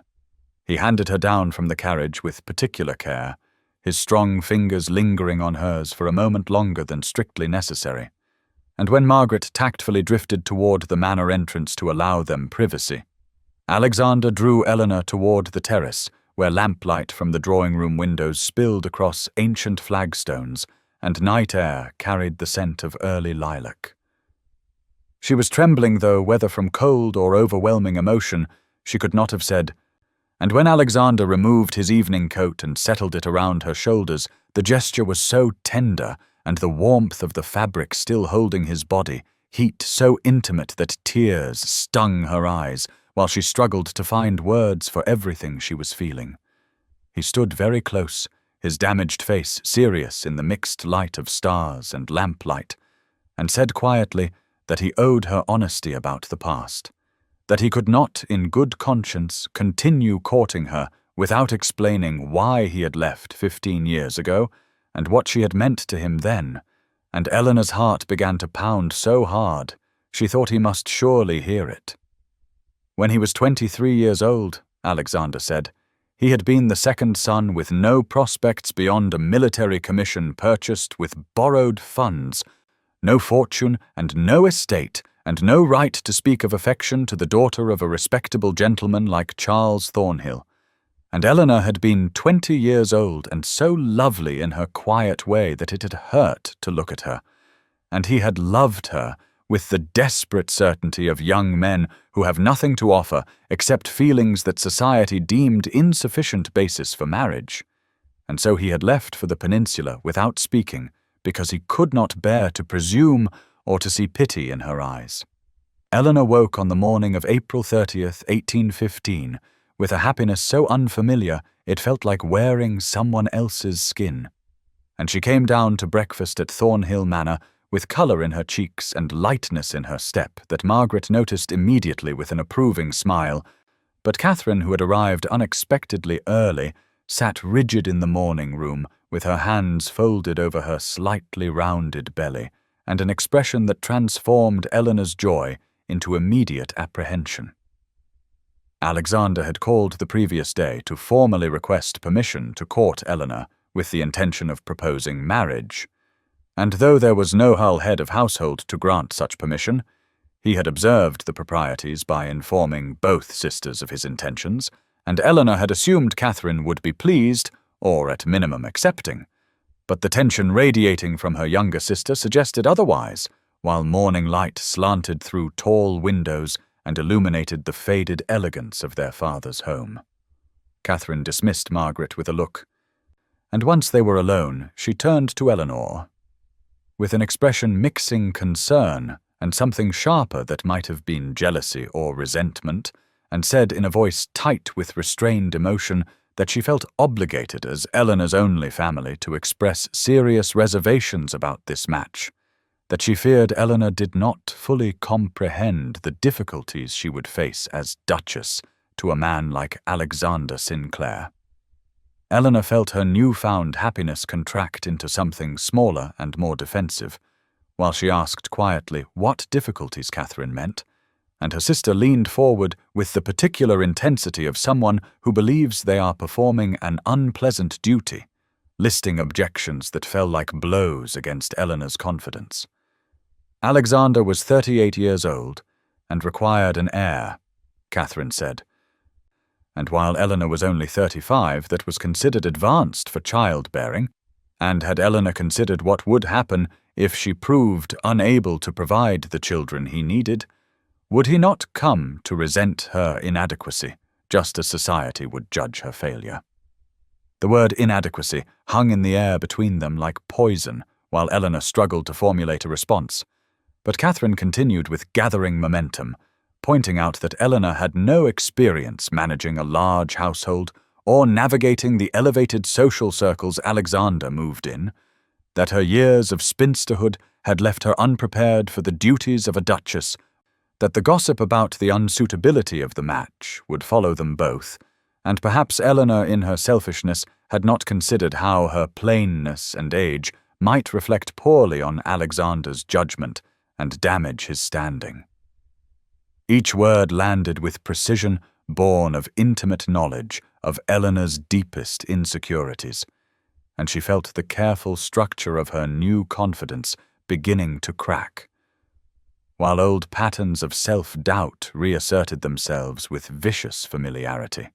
He handed her down from the carriage with particular care, his strong fingers lingering on hers for a moment longer than strictly necessary, and when Margaret tactfully drifted toward the manor entrance to allow them privacy, Alexander drew Eleanor toward the terrace, where lamplight from the drawing-room windows spilled across ancient flagstones, and night air carried the scent of early lilac. She was trembling, though, whether from cold or overwhelming emotion, she could not have said, And when Alexander removed his evening coat and settled it around her shoulders, the gesture was so tender, and the warmth of the fabric still holding his body, heat so intimate that tears stung her eyes, while she struggled to find words for everything she was feeling. He stood very close, his damaged face serious in the mixed light of stars and lamplight, and said quietly that he owed her honesty about the past, that he could not, in good conscience, continue courting her without explaining why he had left 15 years ago and what she had meant to him then, and Eleanor's heart began to pound so hard she thought he must surely hear it. When he was 23 years old, Alexander said, he had been the second son with no prospects beyond a military commission purchased with borrowed funds, no fortune and no estate, and no right to speak of affection to the daughter of a respectable gentleman like Charles Thornhill. And Eleanor had been 20 years old and so lovely in her quiet way that it had hurt to look at her. And he had loved her with the desperate certainty of young men who have nothing to offer except feelings that society deemed insufficient basis for marriage. And so he had left for the peninsula without speaking, because he could not bear to presume or to see pity in her eyes. Eleanor woke on the morning of April 30th, 1815, with a happiness so unfamiliar it felt like wearing someone else's skin. And she came down to breakfast at Thornhill Manor with colour in her cheeks and lightness in her step that Margaret noticed immediately with an approving smile, but Catherine, who had arrived unexpectedly early, sat rigid in the morning room with her hands folded over her slightly rounded belly, and an expression that transformed Eleanor's joy into immediate apprehension. Alexander had called the previous day to formally request permission to court Eleanor with the intention of proposing marriage, and though there was no Hull head of household to grant such permission, he had observed the proprieties by informing both sisters of his intentions, and Eleanor had assumed Catherine would be pleased, or at minimum accepting. But the tension radiating from her younger sister suggested otherwise, while morning light slanted through tall windows and illuminated the faded elegance of their father's home. Catherine dismissed Margaret with a look, and once they were alone, she turned to Eleanor, with an expression mixing concern and something sharper that might have been jealousy or resentment, and said in a voice tight with restrained emotion that she felt obligated as Eleanor's only family to express serious reservations about this match, that she feared Eleanor did not fully comprehend the difficulties she would face as Duchess to a man like Alexander Sinclair. Eleanor felt her newfound happiness contract into something smaller and more defensive, while she asked quietly what difficulties Catherine meant, and her sister leaned forward with the particular intensity of someone who believes they are performing an unpleasant duty, listing objections that fell like blows against Eleanor's confidence. Alexander was 38 years old and required an heir, Catherine said, and while Eleanor was only 35, that was considered advanced for childbearing, and had Eleanor considered what would happen if she proved unable to provide the children he needed, would he not come to resent her inadequacy, just as society would judge her failure? The word inadequacy hung in the air between them like poison, while Eleanor struggled to formulate a response. But Catherine continued with gathering momentum, pointing out that Eleanor had no experience managing a large household or navigating the elevated social circles Alexander moved in, that her years of spinsterhood had left her unprepared for the duties of a duchess, that the gossip about the unsuitability of the match would follow them both, and perhaps Eleanor in her selfishness had not considered how her plainness and age might reflect poorly on Alexander's judgment and damage his standing. Each word landed with precision born of intimate knowledge of Eleanor's deepest insecurities, and she felt the careful structure of her new confidence beginning to crack, while old patterns of self-doubt reasserted themselves with vicious familiarity.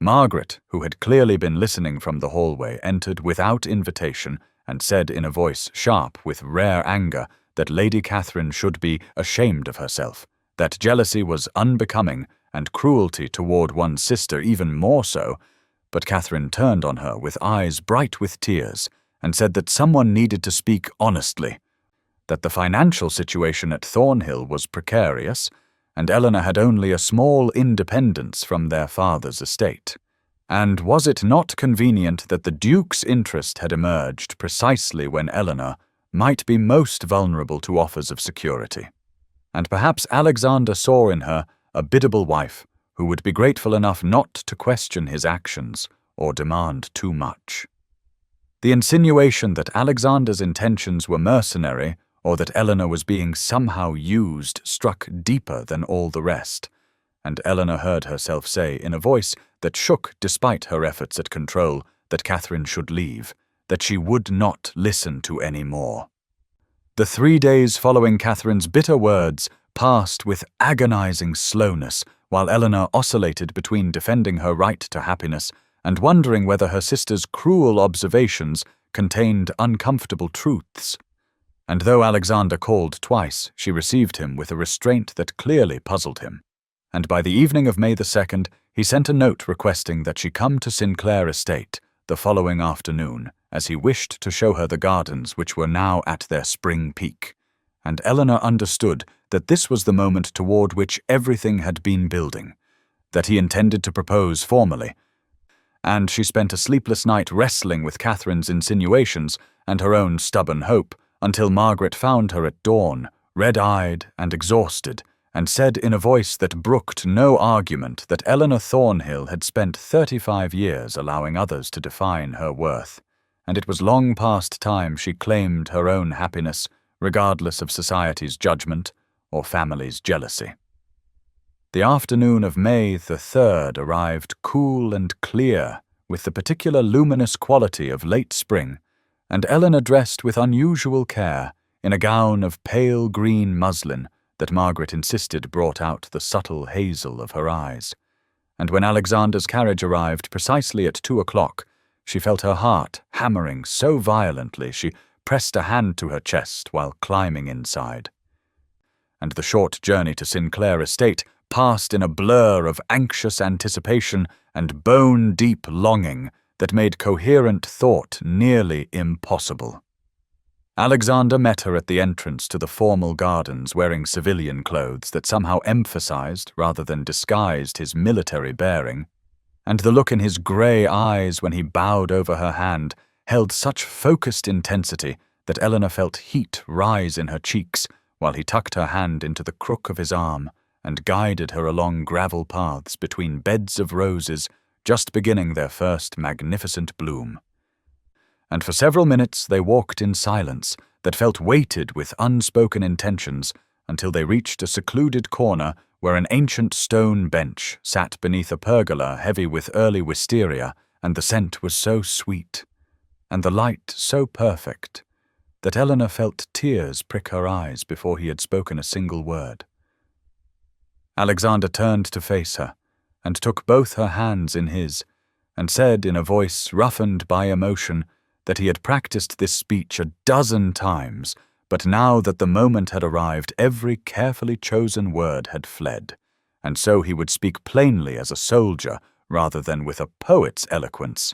Margaret, who had clearly been listening from the hallway, entered without invitation and said in a voice sharp with rare anger that Lady Catherine should be ashamed of herself, that jealousy was unbecoming, and cruelty toward one's sister even more so, but Catherine turned on her with eyes bright with tears and said that someone needed to speak honestly, that the financial situation at Thornhill was precarious, and Eleanor had only a small independence from their father's estate. And was it not convenient that the Duke's interest had emerged precisely when Eleanor might be most vulnerable to offers of security? And perhaps Alexander saw in her a biddable wife who would be grateful enough not to question his actions or demand too much. The insinuation that Alexander's intentions were mercenary or that Eleanor was being somehow used struck deeper than all the rest, and Eleanor heard herself say in a voice that shook despite her efforts at control that Catherine should leave, that she would not listen to any more. The 3 days following Catherine's bitter words passed with agonizing slowness, while Eleanor oscillated between defending her right to happiness and wondering whether her sister's cruel observations contained uncomfortable truths. And though Alexander called twice, she received him with a restraint that clearly puzzled him. And by the evening of May the 2nd, he sent a note requesting that she come to Sinclair Estate the following afternoon, as he wished to show her the gardens which were now at their spring peak. And Eleanor understood that this was the moment toward which everything had been building, that he intended to propose formally, and she spent a sleepless night wrestling with Catherine's insinuations and her own stubborn hope, until Margaret found her at dawn, red-eyed and exhausted, and said in a voice that brooked no argument that Eleanor Thornhill had spent 35 years allowing others to define her worth, and it was long past time she claimed her own happiness, regardless of society's judgment or family's jealousy. The afternoon of May the 3rd arrived cool and clear, with the particular luminous quality of late spring, and Eleanor dressed with unusual care in a gown of pale green muslin that Margaret insisted brought out the subtle hazel of her eyes. And when Alexander's carriage arrived precisely at 2 o'clock, she felt her heart hammering so violently she pressed a hand to her chest while climbing inside. And the short journey to Sinclair Estate passed in a blur of anxious anticipation and bone-deep longing that made coherent thought nearly impossible. Alexander met her at the entrance to the formal gardens wearing civilian clothes that somehow emphasized rather than disguised his military bearing, and the look in his grey eyes when he bowed over her hand held such focused intensity that Eleanor felt heat rise in her cheeks while he tucked her hand into the crook of his arm and guided her along gravel paths between beds of roses just beginning their first magnificent bloom. And for several minutes they walked in silence that felt weighted with unspoken intentions until they reached a secluded corner where an ancient stone bench sat beneath a pergola heavy with early wisteria, and the scent was so sweet, and the light so perfect, that Eleanor felt tears prick her eyes before he had spoken a single word. Alexander turned to face her, and took both her hands in his, and said in a voice roughened by emotion that he had practiced this speech a dozen times, but now that the moment had arrived, every carefully chosen word had fled, and so he would speak plainly as a soldier rather than with a poet's eloquence.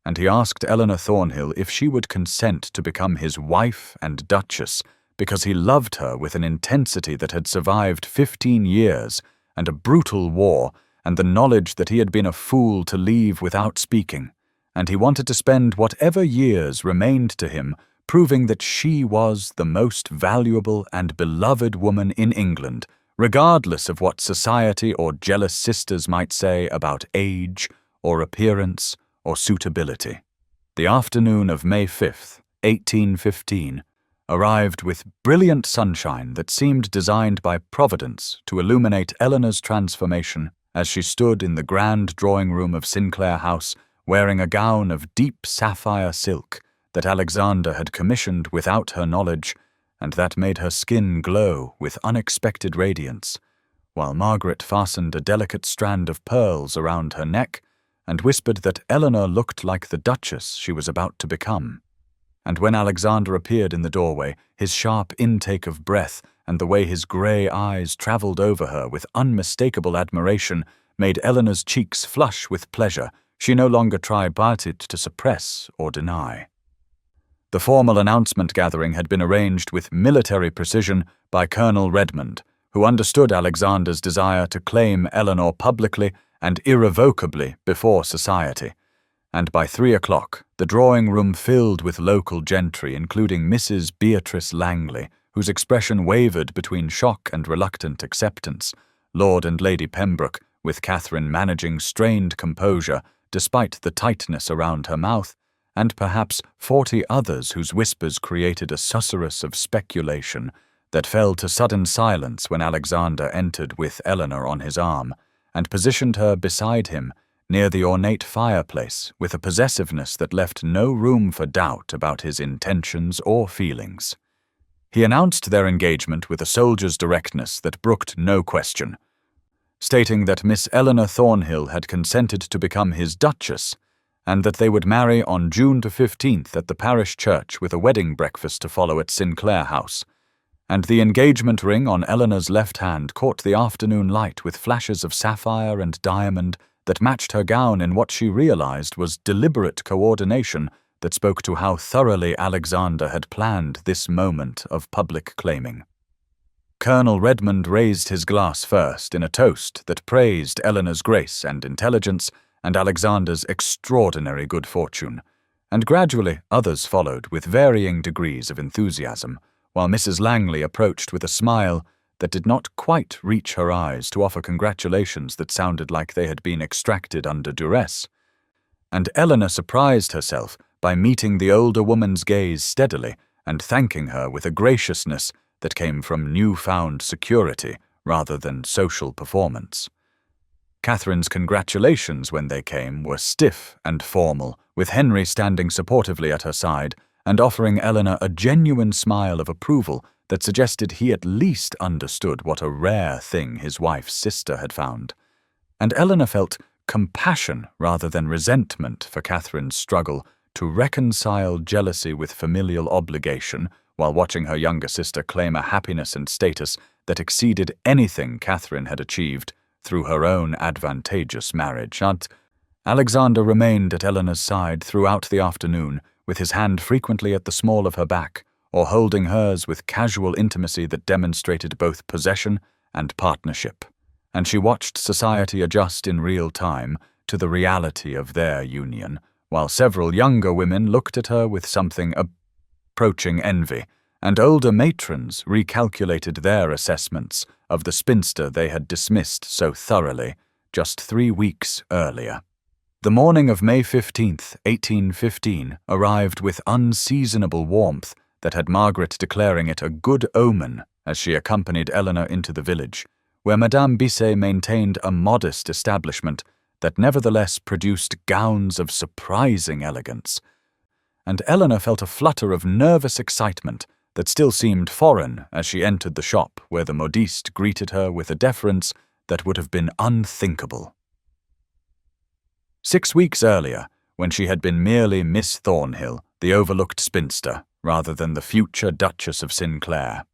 And he asked Eleanor Thornhill if she would consent to become his wife and duchess, because he loved her with an intensity that had survived 15 years and a brutal war, and the knowledge that he had been a fool to leave without speaking, and he wanted to spend whatever years remained to him proving that she was the most valuable and beloved woman in England, regardless of what society or jealous sisters might say about age or appearance or suitability. The afternoon of May 5th, 1815, arrived with brilliant sunshine that seemed designed by Providence to illuminate Eleanor's transformation as she stood in the grand drawing-room of Sinclair House wearing a gown of deep sapphire silk that Alexander had commissioned without her knowledge, and that made her skin glow with unexpected radiance, while Margaret fastened a delicate strand of pearls around her neck and whispered that Eleanor looked like the duchess she was about to become. And when Alexander appeared in the doorway, his sharp intake of breath and the way his grey eyes travelled over her with unmistakable admiration made Eleanor's cheeks flush with pleasure she no longer tried to suppress or deny. The formal announcement gathering had been arranged with military precision by Colonel Redmond, who understood Alexander's desire to claim Eleanor publicly and irrevocably before society, and by 3 o'clock the drawing-room filled with local gentry, including Mrs. Beatrice Langley, whose expression wavered between shock and reluctant acceptance, Lord and Lady Pembroke, with Catherine managing strained composure despite the tightness around her mouth, and perhaps 40 others whose whispers created a susurrus of speculation that fell to sudden silence when Alexander entered with Eleanor on his arm, and positioned her beside him near the ornate fireplace with a possessiveness that left no room for doubt about his intentions or feelings. He announced their engagement with a soldier's directness that brooked no question, stating that Miss Eleanor Thornhill had consented to become his Duchess, and that they would marry on June 15th at the parish church with a wedding breakfast to follow at Sinclair House, and the engagement ring on Eleanor's left hand caught the afternoon light with flashes of sapphire and diamond that matched her gown in what she realized was deliberate coordination that spoke to how thoroughly Alexander had planned this moment of public claiming. Colonel Redmond raised his glass first in a toast that praised Eleanor's grace and intelligence and Alexander's extraordinary good fortune, and gradually others followed with varying degrees of enthusiasm, while Mrs. Langley approached with a smile that did not quite reach her eyes to offer congratulations that sounded like they had been extracted under duress. And Eleanor surprised herself by meeting the older woman's gaze steadily and thanking her with a graciousness that came from new-found security rather than social performance. Catherine's congratulations when they came were stiff and formal, with Henry standing supportively at her side and offering Eleanor a genuine smile of approval that suggested he at least understood what a rare thing his wife's sister had found. And Eleanor felt compassion rather than resentment for Catherine's struggle to reconcile jealousy with familial obligation while watching her younger sister claim a happiness and status that exceeded anything Catherine had achieved through her own advantageous marriage. Alexander remained at Eleanor's side throughout the afternoon, with his hand frequently at the small of her back, or holding hers with casual intimacy that demonstrated both possession and partnership, and she watched society adjust in real time to the reality of their union, while several younger women looked at her with something approaching envy, and older matrons recalculated their assessments of the spinster they had dismissed so thoroughly just 3 weeks earlier. The morning of May 15th, 1815, arrived with unseasonable warmth that had Margaret declaring it a good omen as she accompanied Eleanor into the village, where Madame Bisset maintained a modest establishment that nevertheless produced gowns of surprising elegance, and Eleanor felt a flutter of nervous excitement that still seemed foreign as she entered the shop where the modiste greeted her with a deference that would have been unthinkable. 6 weeks earlier, when she had been merely Miss Thornhill, the overlooked spinster, rather than the future Duchess of Sinclair,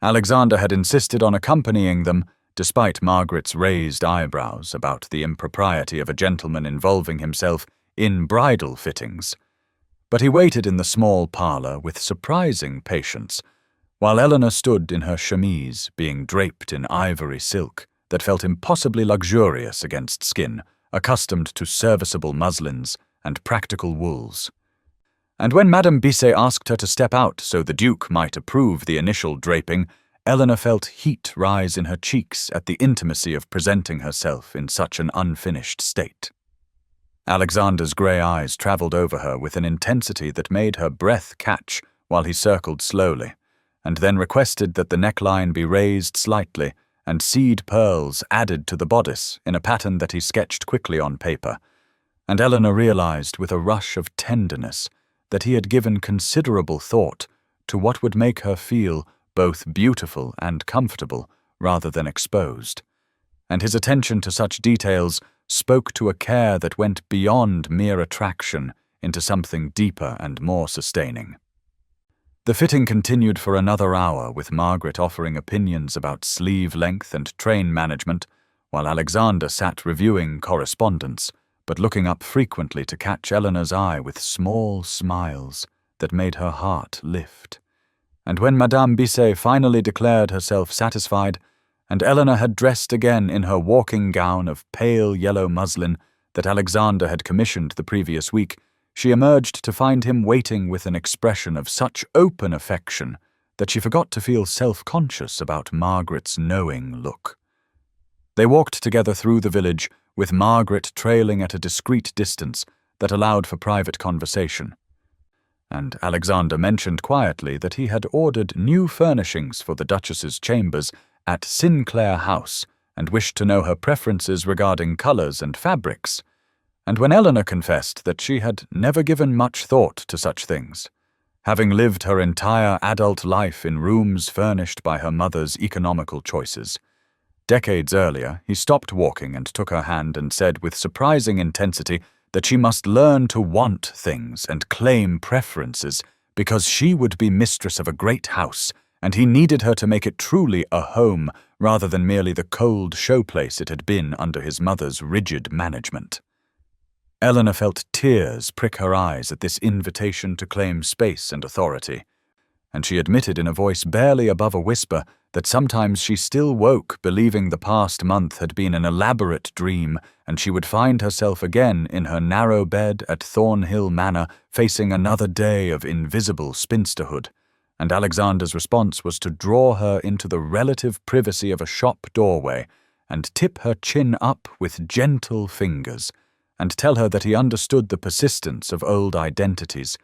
Alexander had insisted on accompanying them, despite Margaret's raised eyebrows about the impropriety of a gentleman involving himself in bridal fittings. But he waited in the small parlour with surprising patience, while Eleanor stood in her chemise, being draped in ivory silk that felt impossibly luxurious against skin, accustomed to serviceable muslins and practical wools. And when Madame Bisset asked her to step out so the Duke might approve the initial draping, Eleanor felt heat rise in her cheeks at the intimacy of presenting herself in such an unfinished state. Alexander's grey eyes travelled over her with an intensity that made her breath catch while he circled slowly, and then requested that the neckline be raised slightly and seed pearls added to the bodice in a pattern that he sketched quickly on paper, and Eleanor realized with a rush of tenderness that he had given considerable thought to what would make her feel both beautiful and comfortable rather than exposed, and his attention to such details spoke to a care that went beyond mere attraction into something deeper and more sustaining. The fitting continued for another hour, with Margaret offering opinions about sleeve length and train management, while Alexander sat reviewing correspondence, but looking up frequently to catch Eleanor's eye with small smiles that made her heart lift. And when Madame Bisset finally declared herself satisfied, and Eleanor had dressed again in her walking gown of pale yellow muslin that Alexander had commissioned the previous week, she emerged to find him waiting with an expression of such open affection that she forgot to feel self-conscious about Margaret's knowing look. They walked together through the village, with Margaret trailing at a discreet distance that allowed for private conversation. And Alexander mentioned quietly that he had ordered new furnishings for the Duchess's chambers at Sinclair House and wished to know her preferences regarding colours and fabrics. And when Eleanor confessed that she had never given much thought to such things, having lived her entire adult life in rooms furnished by her mother's economical choices. Decades earlier, he stopped walking and took her hand and said with surprising intensity that she must learn to want things and claim preferences because she would be mistress of a great house, and he needed her to make it truly a home rather than merely the cold showplace it had been under his mother's rigid management. Eleanor felt tears prick her eyes at this invitation to claim space and authority, and she admitted in a voice barely above a whisper that sometimes she still woke believing the past month had been an elaborate dream and she would find herself again in her narrow bed at Thornhill Manor facing another day of invisible spinsterhood, and Alexander's response was to draw her into the relative privacy of a shop doorway and tip her chin up with gentle fingers, and tell her that he understood the persistence of old identities,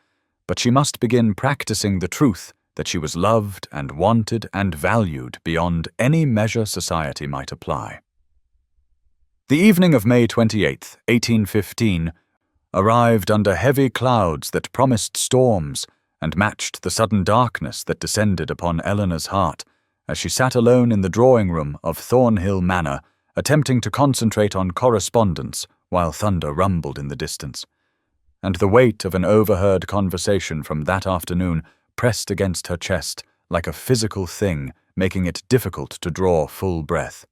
but she must begin practicing the truth that she was loved and wanted and valued beyond any measure society might apply. The evening of May 28th, 1815, arrived under heavy clouds that promised storms and matched the sudden darkness that descended upon Eleanor's heart as she sat alone in the drawing-room of Thornhill Manor, attempting to concentrate on correspondence while thunder rumbled in the distance. And the weight of an overheard conversation from that afternoon pressed against her chest like a physical thing, making it difficult to draw full breath.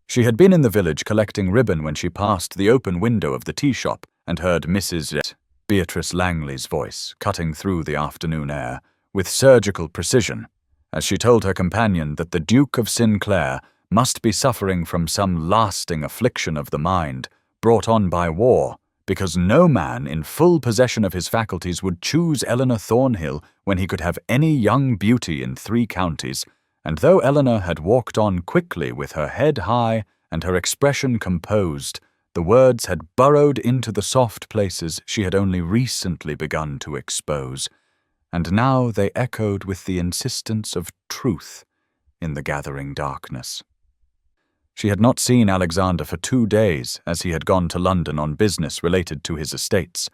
She had been in the village collecting ribbon when she passed the open window of the tea shop and heard Mrs. Beatrice Langley's voice cutting through the afternoon air with surgical precision as she told her companion that the Duke of Sinclair must be suffering from some lasting affliction of the mind brought on by war, because no man in full possession of his faculties would choose Eleanor Thornhill when he could have any young beauty in 3 counties, and though Eleanor had walked on quickly with her head high and her expression composed, the words had burrowed into the soft places she had only recently begun to expose, and now they echoed with the insistence of truth in the gathering darkness. She had not seen Alexander for 2 days, as he had gone to London on business related to his estates,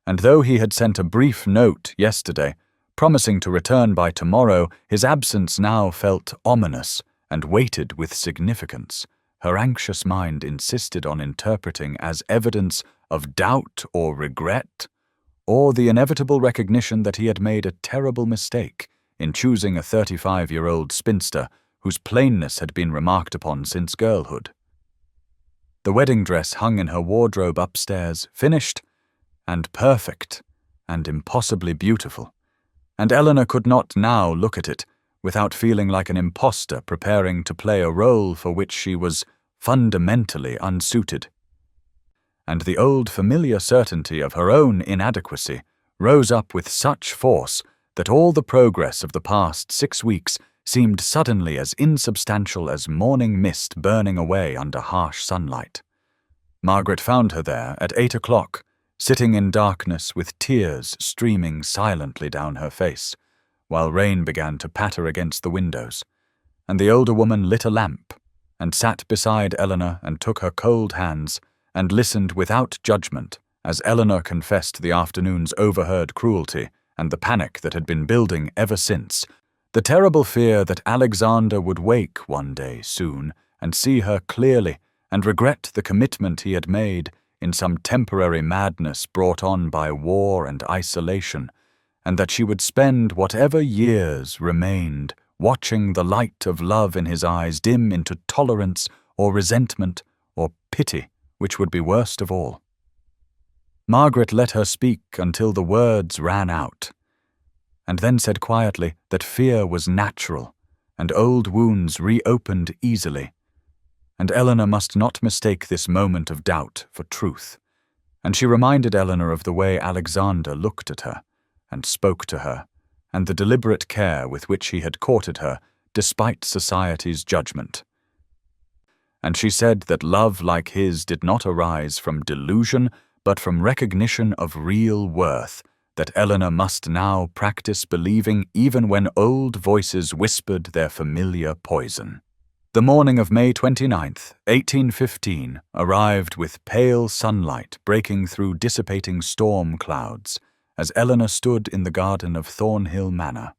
and though he had sent a brief note yesterday, promising to return by tomorrow, his absence now felt ominous and weighted with significance. Her anxious mind insisted on interpreting as evidence of doubt or regret, or the inevitable recognition that he had made a terrible mistake in choosing a 35-year-old spinster whose plainness had been remarked upon since girlhood. The wedding dress hung in her wardrobe upstairs, finished and perfect and impossibly beautiful, and Eleanor could not now look at it without feeling like an impostor preparing to play a role for which she was fundamentally unsuited. And the old familiar certainty of her own inadequacy rose up with such force that all the progress of the past 6 weeks seemed suddenly as insubstantial as morning mist burning away under harsh sunlight. Margaret found her there at 8 o'clock, sitting in darkness with tears streaming silently down her face, while rain began to patter against the windows, and the older woman lit a lamp and sat beside Eleanor and took her cold hands and listened without judgment as Eleanor confessed the afternoon's overheard cruelty and the panic that had been building ever since, the terrible fear that Alexander would wake one day soon and see her clearly and regret the commitment he had made in some temporary madness brought on by war and isolation, and that she would spend whatever years remained watching the light of love in his eyes dim into tolerance or resentment or pity, which would be worst of all. Margaret let her speak until the words ran out, and then said quietly that fear was natural, and old wounds reopened easily, and Eleanor must not mistake this moment of doubt for truth. And she reminded Eleanor of the way Alexander looked at her, and spoke to her, and the deliberate care with which he had courted her, despite society's judgment. And she said that love like his did not arise from delusion, but from recognition of real worth, that Eleanor must now practice believing even when old voices whispered their familiar poison. The morning of May 29th, 1815, arrived with pale sunlight breaking through dissipating storm clouds, as Eleanor stood in the garden of Thornhill Manor.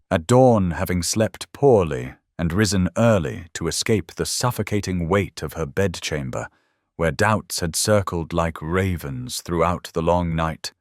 At dawn, having slept poorly and risen early to escape the suffocating weight of her bedchamber, where doubts had circled like ravens throughout the long night,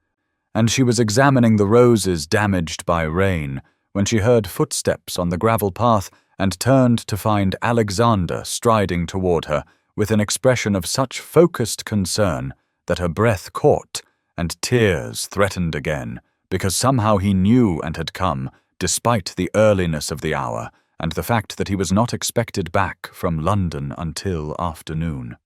and she was examining the roses damaged by rain when she heard footsteps on the gravel path and turned to find Alexander striding toward her with an expression of such focused concern that her breath caught and tears threatened again, because somehow he knew and had come, despite the earliness of the hour and the fact that he was not expected back from London until afternoon.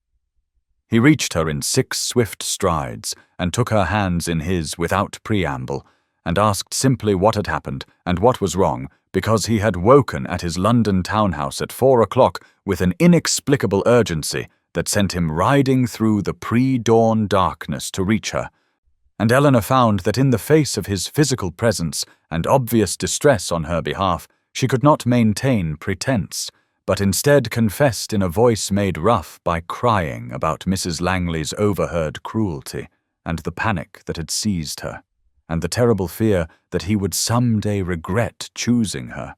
He reached her in 6 swift strides and took her hands in his without preamble, and asked simply what had happened and what was wrong, because he had woken at his London townhouse at 4 o'clock with an inexplicable urgency that sent him riding through the pre-dawn darkness to reach her. And Eleanor found that in the face of his physical presence and obvious distress on her behalf, she could not maintain pretense, but instead confessed in a voice made rough by crying about Mrs. Langley's overheard cruelty, and the panic that had seized her, and the terrible fear that he would someday regret choosing her,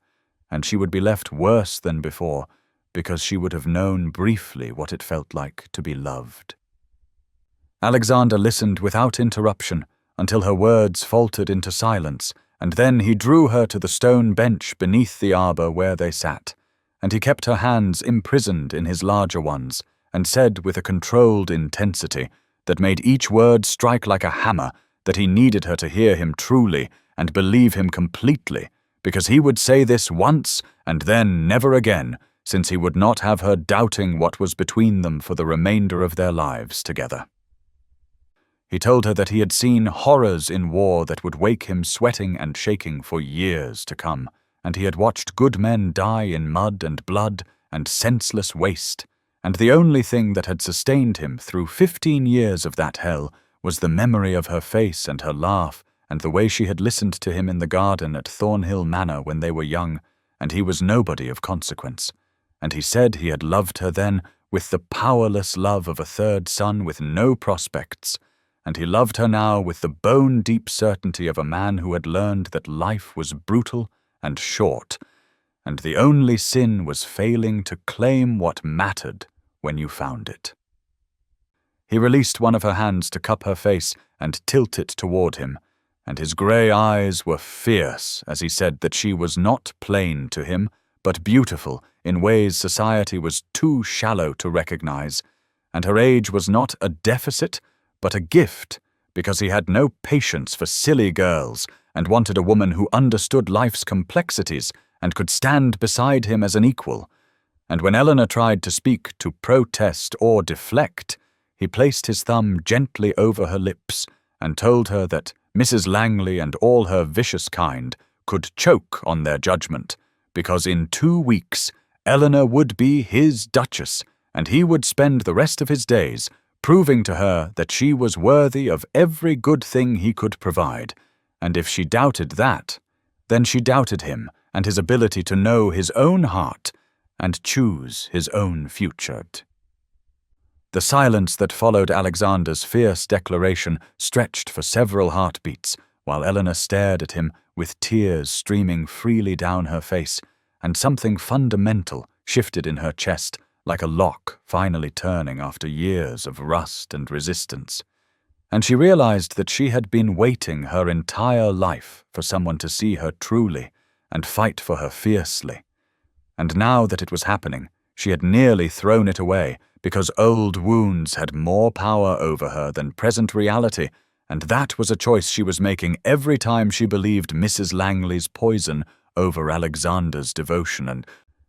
and she would be left worse than before, because she would have known briefly what it felt like to be loved. Alexander listened without interruption until her words faltered into silence, and then he drew her to the stone bench beneath the arbor where they sat, and he kept her hands imprisoned in his larger ones, and said with a controlled intensity that made each word strike like a hammer that he needed her to hear him truly and believe him completely, because he would say this once and then never again, since he would not have her doubting what was between them for the remainder of their lives together. He told her that he had seen horrors in war that would wake him sweating and shaking for years to come, and he had watched good men die in mud and blood and senseless waste, and the only thing that had sustained him through 15 years of that hell was the memory of her face and her laugh and the way she had listened to him in the garden at Thornhill Manor when they were young, and he was nobody of consequence. And he said he had loved her then with the powerless love of a third son with no prospects, and he loved her now with the bone-deep certainty of a man who had learned that life was brutal and short, and the only sin was failing to claim what mattered when you found it. He released one of her hands to cup her face and tilt it toward him, and his grey eyes were fierce as he said that she was not plain to him, but beautiful in ways society was too shallow to recognize, and her age was not a deficit, but a gift, because he had no patience for silly girls and wanted a woman who understood life's complexities and could stand beside him as an equal. And when Eleanor tried to speak, to protest or deflect, he placed his thumb gently over her lips and told her that Mrs. Langley and all her vicious kind could choke on their judgment, because in 2 weeks Eleanor would be his duchess, and he would spend the rest of his days proving to her that she was worthy of every good thing he could provide, and if she doubted that, then she doubted him and his ability to know his own heart and choose his own future. The silence that followed Alexander's fierce declaration stretched for several heartbeats, while Eleanor stared at him with tears streaming freely down her face, and something fundamental shifted in her chest, like a lock finally turning after years of rust and resistance. And she realized that she had been waiting her entire life for someone to see her truly and fight for her fiercely. And now that it was happening, she had nearly thrown it away because old wounds had more power over her than present reality, and that was a choice she was making every time she believed Mrs. Langley's poison over Alexander's devotion, and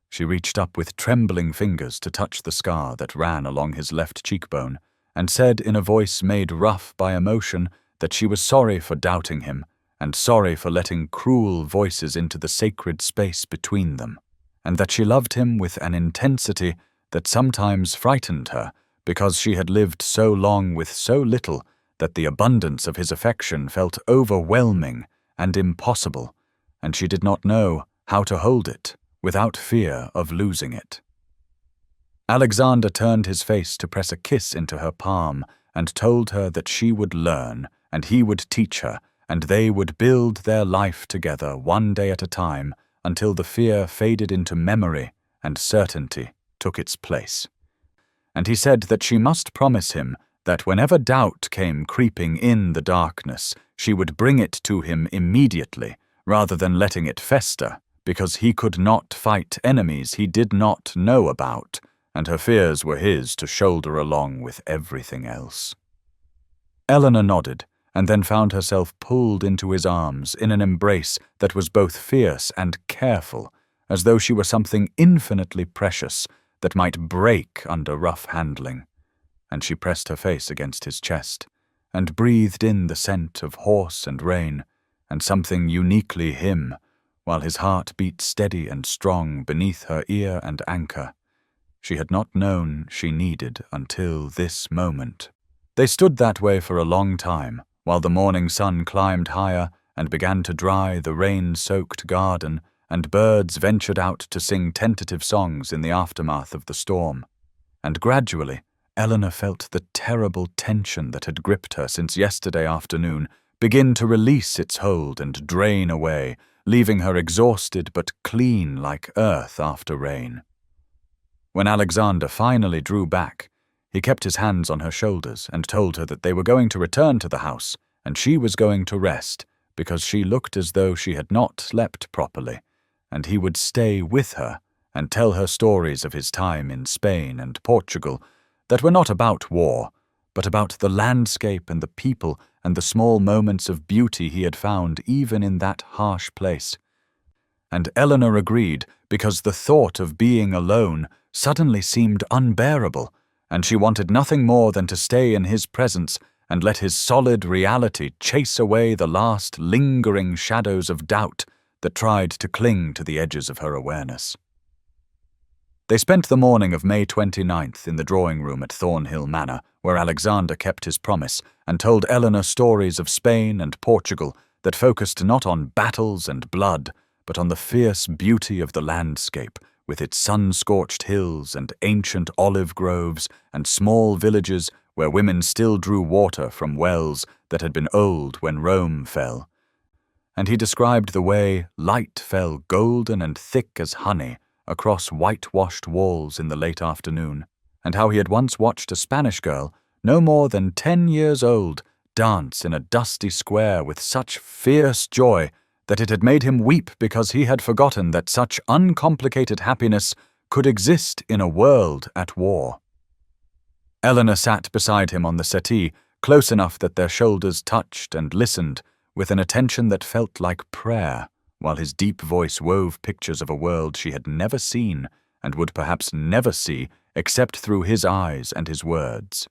she reached up with trembling fingers to touch the scar that ran along his left cheekbone, and said in a voice made rough by emotion that she was sorry for doubting him, and sorry for letting cruel voices into the sacred space between them, and that she loved him with an intensity that sometimes frightened her, because she had lived so long with so little that the abundance of his affection felt overwhelming and impossible, and she did not know how to hold it without fear of losing it. Alexander turned his face to press a kiss into her palm and told her that she would learn, and he would teach her, and they would build their life together one day at a time until the fear faded into memory and certainty took its place. And he said that she must promise him that whenever doubt came creeping in the darkness, she would bring it to him immediately, rather than letting it fester, because he could not fight enemies he did not know about, and her fears were his to shoulder along with everything else. Eleanor nodded, and then found herself pulled into his arms in an embrace that was both fierce and careful, as though she were something infinitely precious that might break under rough handling. And she pressed her face against his chest, and breathed in the scent of horse and rain, and something uniquely him, while his heart beat steady and strong beneath her ear and anchor. She had not known she needed until this moment. They stood that way for a long time, while the morning sun climbed higher and began to dry the rain-soaked garden, and birds ventured out to sing tentative songs in the aftermath of the storm. And gradually, Eleanor felt the terrible tension that had gripped her since yesterday afternoon begin to release its hold and drain away, leaving her exhausted but clean like earth after rain. When Alexander finally drew back, he kept his hands on her shoulders and told her that they were going to return to the house, and she was going to rest, because she looked as though she had not slept properly, and he would stay with her and tell her stories of his time in Spain and Portugal that were not about war, but about the landscape and the people and the small moments of beauty he had found even in that harsh place. And Eleanor agreed, because the thought of being alone suddenly seemed unbearable, and she wanted nothing more than to stay in his presence and let his solid reality chase away the last lingering shadows of doubt that tried to cling to the edges of her awareness. They spent the morning of May 29th in the drawing-room at Thornhill Manor, where Alexander kept his promise and told Eleanor stories of Spain and Portugal that focused not on battles and blood, but on the fierce beauty of the landscape, with its sun-scorched hills and ancient olive groves and small villages where women still drew water from wells that had been old when Rome fell. And he described the way light fell golden and thick as honey across whitewashed walls in the late afternoon, and how he had once watched a Spanish girl, no more than 10 years old, dance in a dusty square with such fierce joy that it had made him weep, because he had forgotten that such uncomplicated happiness could exist in a world at war. Eleanor sat beside him on the settee, close enough that their shoulders touched, and listened with an attention that felt like prayer, while his deep voice wove pictures of a world she had never seen and would perhaps never see except through his eyes and his words.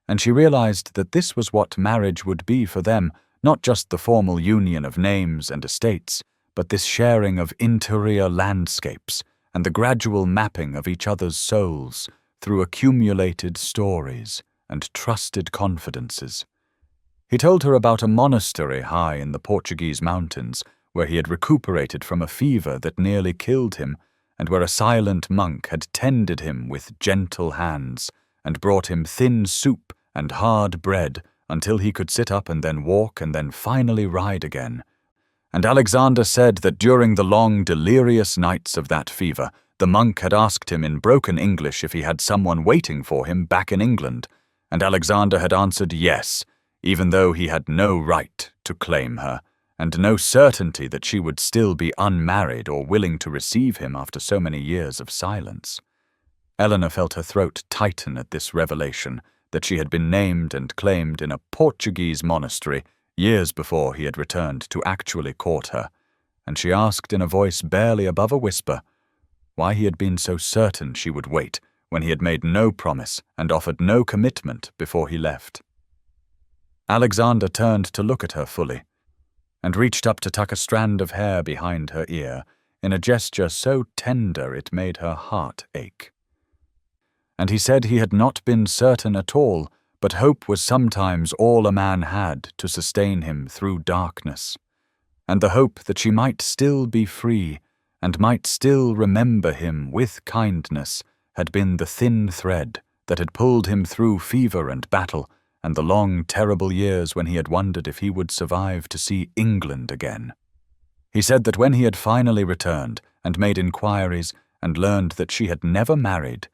And she realized that this was what marriage would be for them, not just the formal union of names and estates, but this sharing of interior landscapes and the gradual mapping of each other's souls through accumulated stories and trusted confidences. He told her about a monastery high in the Portuguese mountains, where he had recuperated from a fever that nearly killed him, and where a silent monk had tended him with gentle hands, and brought him thin soup and hard bread until he could sit up and then walk and then finally ride again. And Alexander said that during the long, delirious nights of that fever, the monk had asked him in broken English if he had someone waiting for him back in England, and Alexander had answered yes, even though he had no right to claim her, and no certainty that she would still be unmarried or willing to receive him after so many years of silence. Eleanor felt her throat tighten at this revelation that she had been named and claimed in a Portuguese monastery years before he had returned to actually court her, and she asked in a voice barely above a whisper why he had been so certain she would wait when he had made no promise and offered no commitment before he left. Alexander turned to look at her fully, and reached up to tuck a strand of hair behind her ear in a gesture so tender it made her heart ache. And he said he had not been certain at all, but hope was sometimes all a man had to sustain him through darkness, and the hope that she might still be free and might still remember him with kindness had been the thin thread that had pulled him through fever and battle and the long, terrible years when he had wondered if he would survive to see England again. He said that when he had finally returned and made inquiries and learned that she had never married,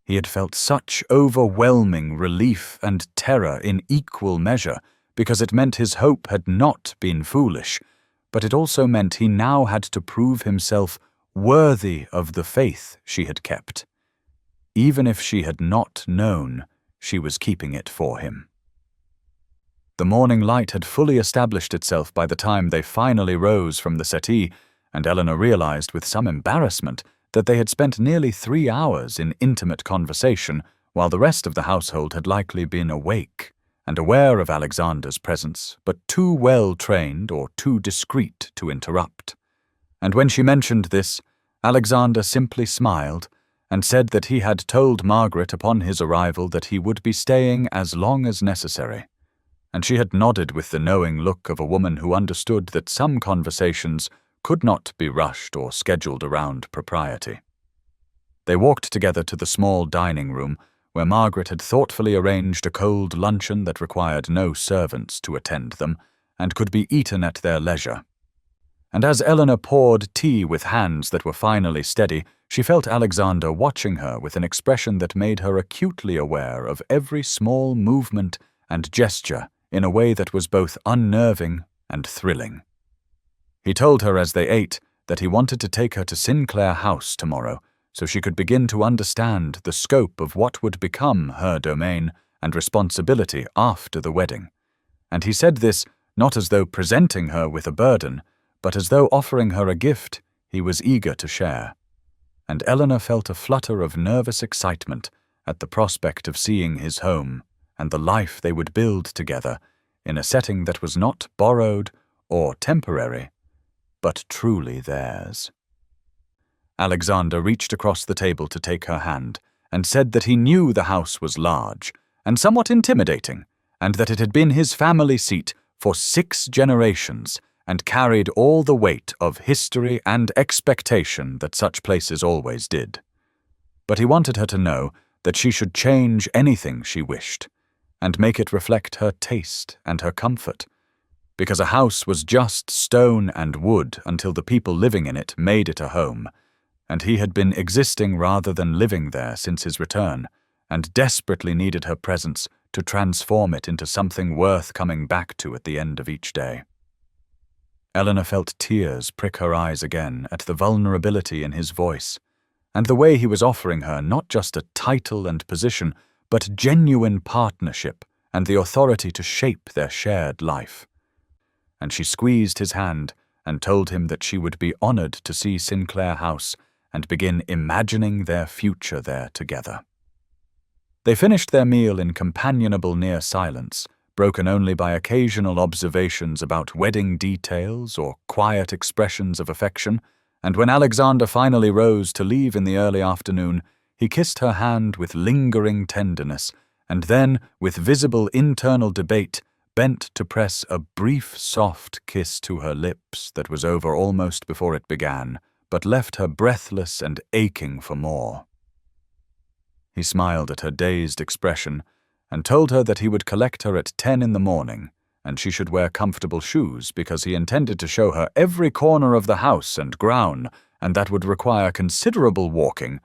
he had felt such overwhelming relief and terror in equal measure, because it meant his hope had not been foolish, but it also meant he now had to prove himself worthy of the faith she had kept, even if she had not known she was keeping it for him. The morning light had fully established itself by the time they finally rose from the settee, and Eleanor realized with some embarrassment that they had spent nearly 3 hours in intimate conversation, while the rest of the household had likely been awake and aware of Alexander's presence, but too well trained or too discreet to interrupt. And when she mentioned this, Alexander simply smiled and said that he had told Margaret upon his arrival that he would be staying as long as necessary, and she had nodded with the knowing look of a woman who understood that some conversations could not be rushed or scheduled around propriety. They walked together to the small dining room, where Margaret had thoughtfully arranged a cold luncheon that required no servants to attend them, and could be eaten at their leisure. And as Eleanor poured tea with hands that were finally steady, she felt Alexander watching her with an expression that made her acutely aware of every small movement and gesture in a way that was both unnerving and thrilling. He told her as they ate that he wanted to take her to Sinclair House tomorrow so she could begin to understand the scope of what would become her domain and responsibility after the wedding. And he said this not as though presenting her with a burden, but as though offering her a gift he was eager to share. And Eleanor felt a flutter of nervous excitement at the prospect of seeing his home and the life they would build together in a setting that was not borrowed or temporary, but truly theirs. Alexander reached across the table to take her hand and said that he knew the house was large and somewhat intimidating, and that it had been his family seat for 6 generations and carried all the weight of history and expectation that such places always did. But he wanted her to know that she should change anything she wished, and make it reflect her taste and her comfort, because a house was just stone and wood until the people living in it made it a home, and he had been existing rather than living there since his return, and desperately needed her presence to transform it into something worth coming back to at the end of each day. Eleanor felt tears prick her eyes again at the vulnerability in his voice, and the way he was offering her not just a title and position, but genuine partnership and the authority to shape their shared life. And she squeezed his hand and told him that she would be honored to see Sinclair House and begin imagining their future there together. They finished their meal in companionable near silence, broken only by occasional observations about wedding details or quiet expressions of affection, and when Alexander finally rose to leave in the early afternoon, he kissed her hand with lingering tenderness, and then, with visible internal debate, bent to press a brief, soft kiss to her lips that was over almost before it began, but left her breathless and aching for more. He smiled at her dazed expression and told her that he would collect her at 10 in the morning, and she should wear comfortable shoes because he intended to show her every corner of the house and ground, and that would require considerable walking.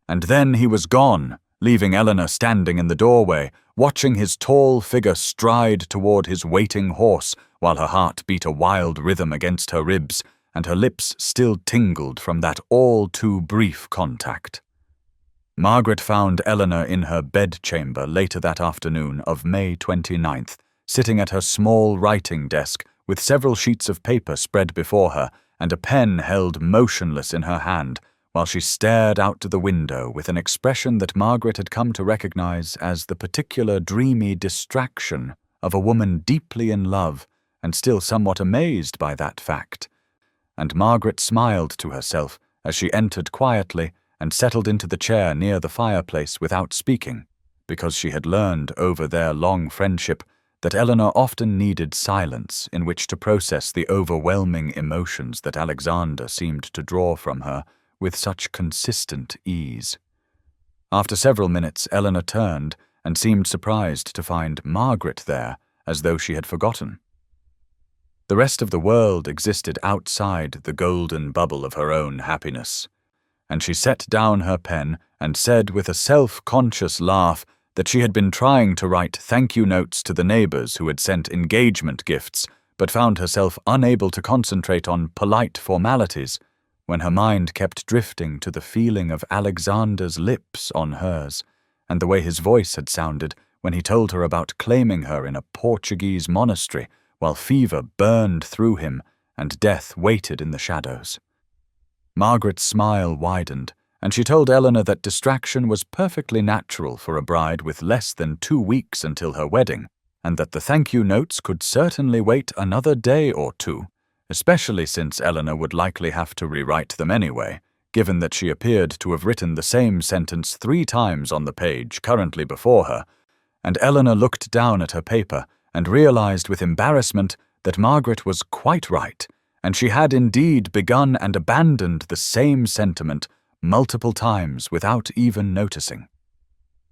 And then he was gone, leaving Eleanor standing in the doorway, watching his tall figure stride toward his waiting horse while her heart beat a wild rhythm against her ribs and her lips still tingled from that all-too-brief contact. Margaret found Eleanor in her bedchamber later that afternoon of May 29th, sitting at her small writing desk with several sheets of paper spread before her and a pen held motionless in her hand, while she stared out to the window with an expression that Margaret had come to recognize as the particular dreamy distraction of a woman deeply in love and still somewhat amazed by that fact. And Margaret smiled to herself as she entered quietly and settled into the chair near the fireplace without speaking, because she had learned over their long friendship that Eleanor often needed silence in which to process the overwhelming emotions that Alexander seemed to draw from her with such consistent ease. After several minutes, Eleanor turned and seemed surprised to find Margaret there, as though she had forgotten. The rest of the world existed outside the golden bubble of her own happiness, and she set down her pen and said with a self-conscious laugh that she had been trying to write thank-you notes to the neighbors who had sent engagement gifts, but found herself unable to concentrate on polite formalities when her mind kept drifting to the feeling of Alexander's lips on hers, and the way his voice had sounded when he told her about claiming her in a Portuguese monastery while fever burned through him and death waited in the shadows. Margaret's smile widened, and she told Eleanor that distraction was perfectly natural for a bride with less than 2 weeks until her wedding, and that the thank-you notes could certainly wait another day or two, especially since Eleanor would likely have to rewrite them anyway, given that she appeared to have written the same sentence 3 times on the page currently before her, and Eleanor looked down at her paper and realized with embarrassment that Margaret was quite right, and she had indeed begun and abandoned the same sentiment multiple times without even noticing.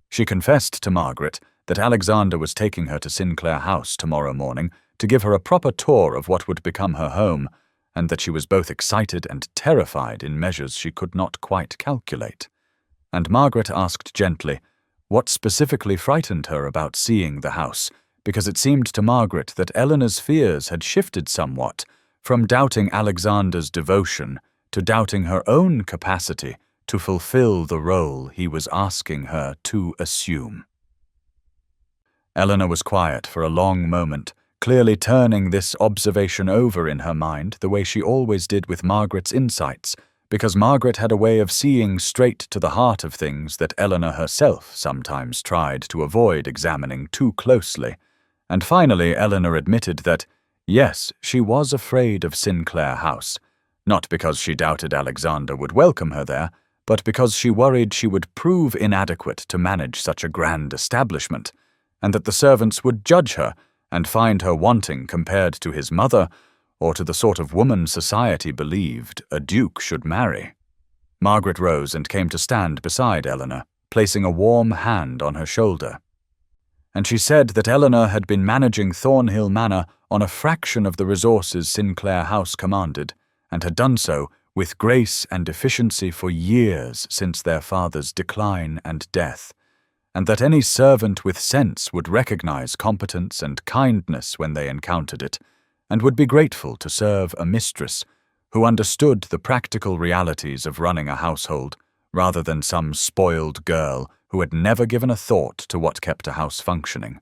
She confessed to Margaret that Alexander was taking her to Sinclair House tomorrow morning to give her a proper tour of what would become her home, and that she was both excited and terrified in measures she could not quite calculate. And Margaret asked gently what specifically frightened her about seeing the house, because it seemed to Margaret that Eleanor's fears had shifted somewhat from doubting Alexander's devotion to doubting her own capacity to fulfill the role he was asking her to assume. Eleanor was quiet for a long moment, clearly turning this observation over in her mind the way she always did with Margaret's insights, because Margaret had a way of seeing straight to the heart of things that Eleanor herself sometimes tried to avoid examining too closely. And finally Eleanor admitted that, yes, she was afraid of Sinclair House, not because she doubted Alexander would welcome her there, but because she worried she would prove inadequate to manage such a grand establishment, and that the servants would judge her and find her wanting compared to his mother, or to the sort of woman society believed a duke should marry. Margaret rose and came to stand beside Eleanor, placing a warm hand on her shoulder. And she said that Eleanor had been managing Thornhill Manor on a fraction of the resources Sinclair House commanded, and had done so with grace and efficiency for years since their father's decline and death, and that any servant with sense would recognize competence and kindness when they encountered it, and would be grateful to serve a mistress who understood the practical realities of running a household, rather than some spoiled girl who had never given a thought to what kept a house functioning.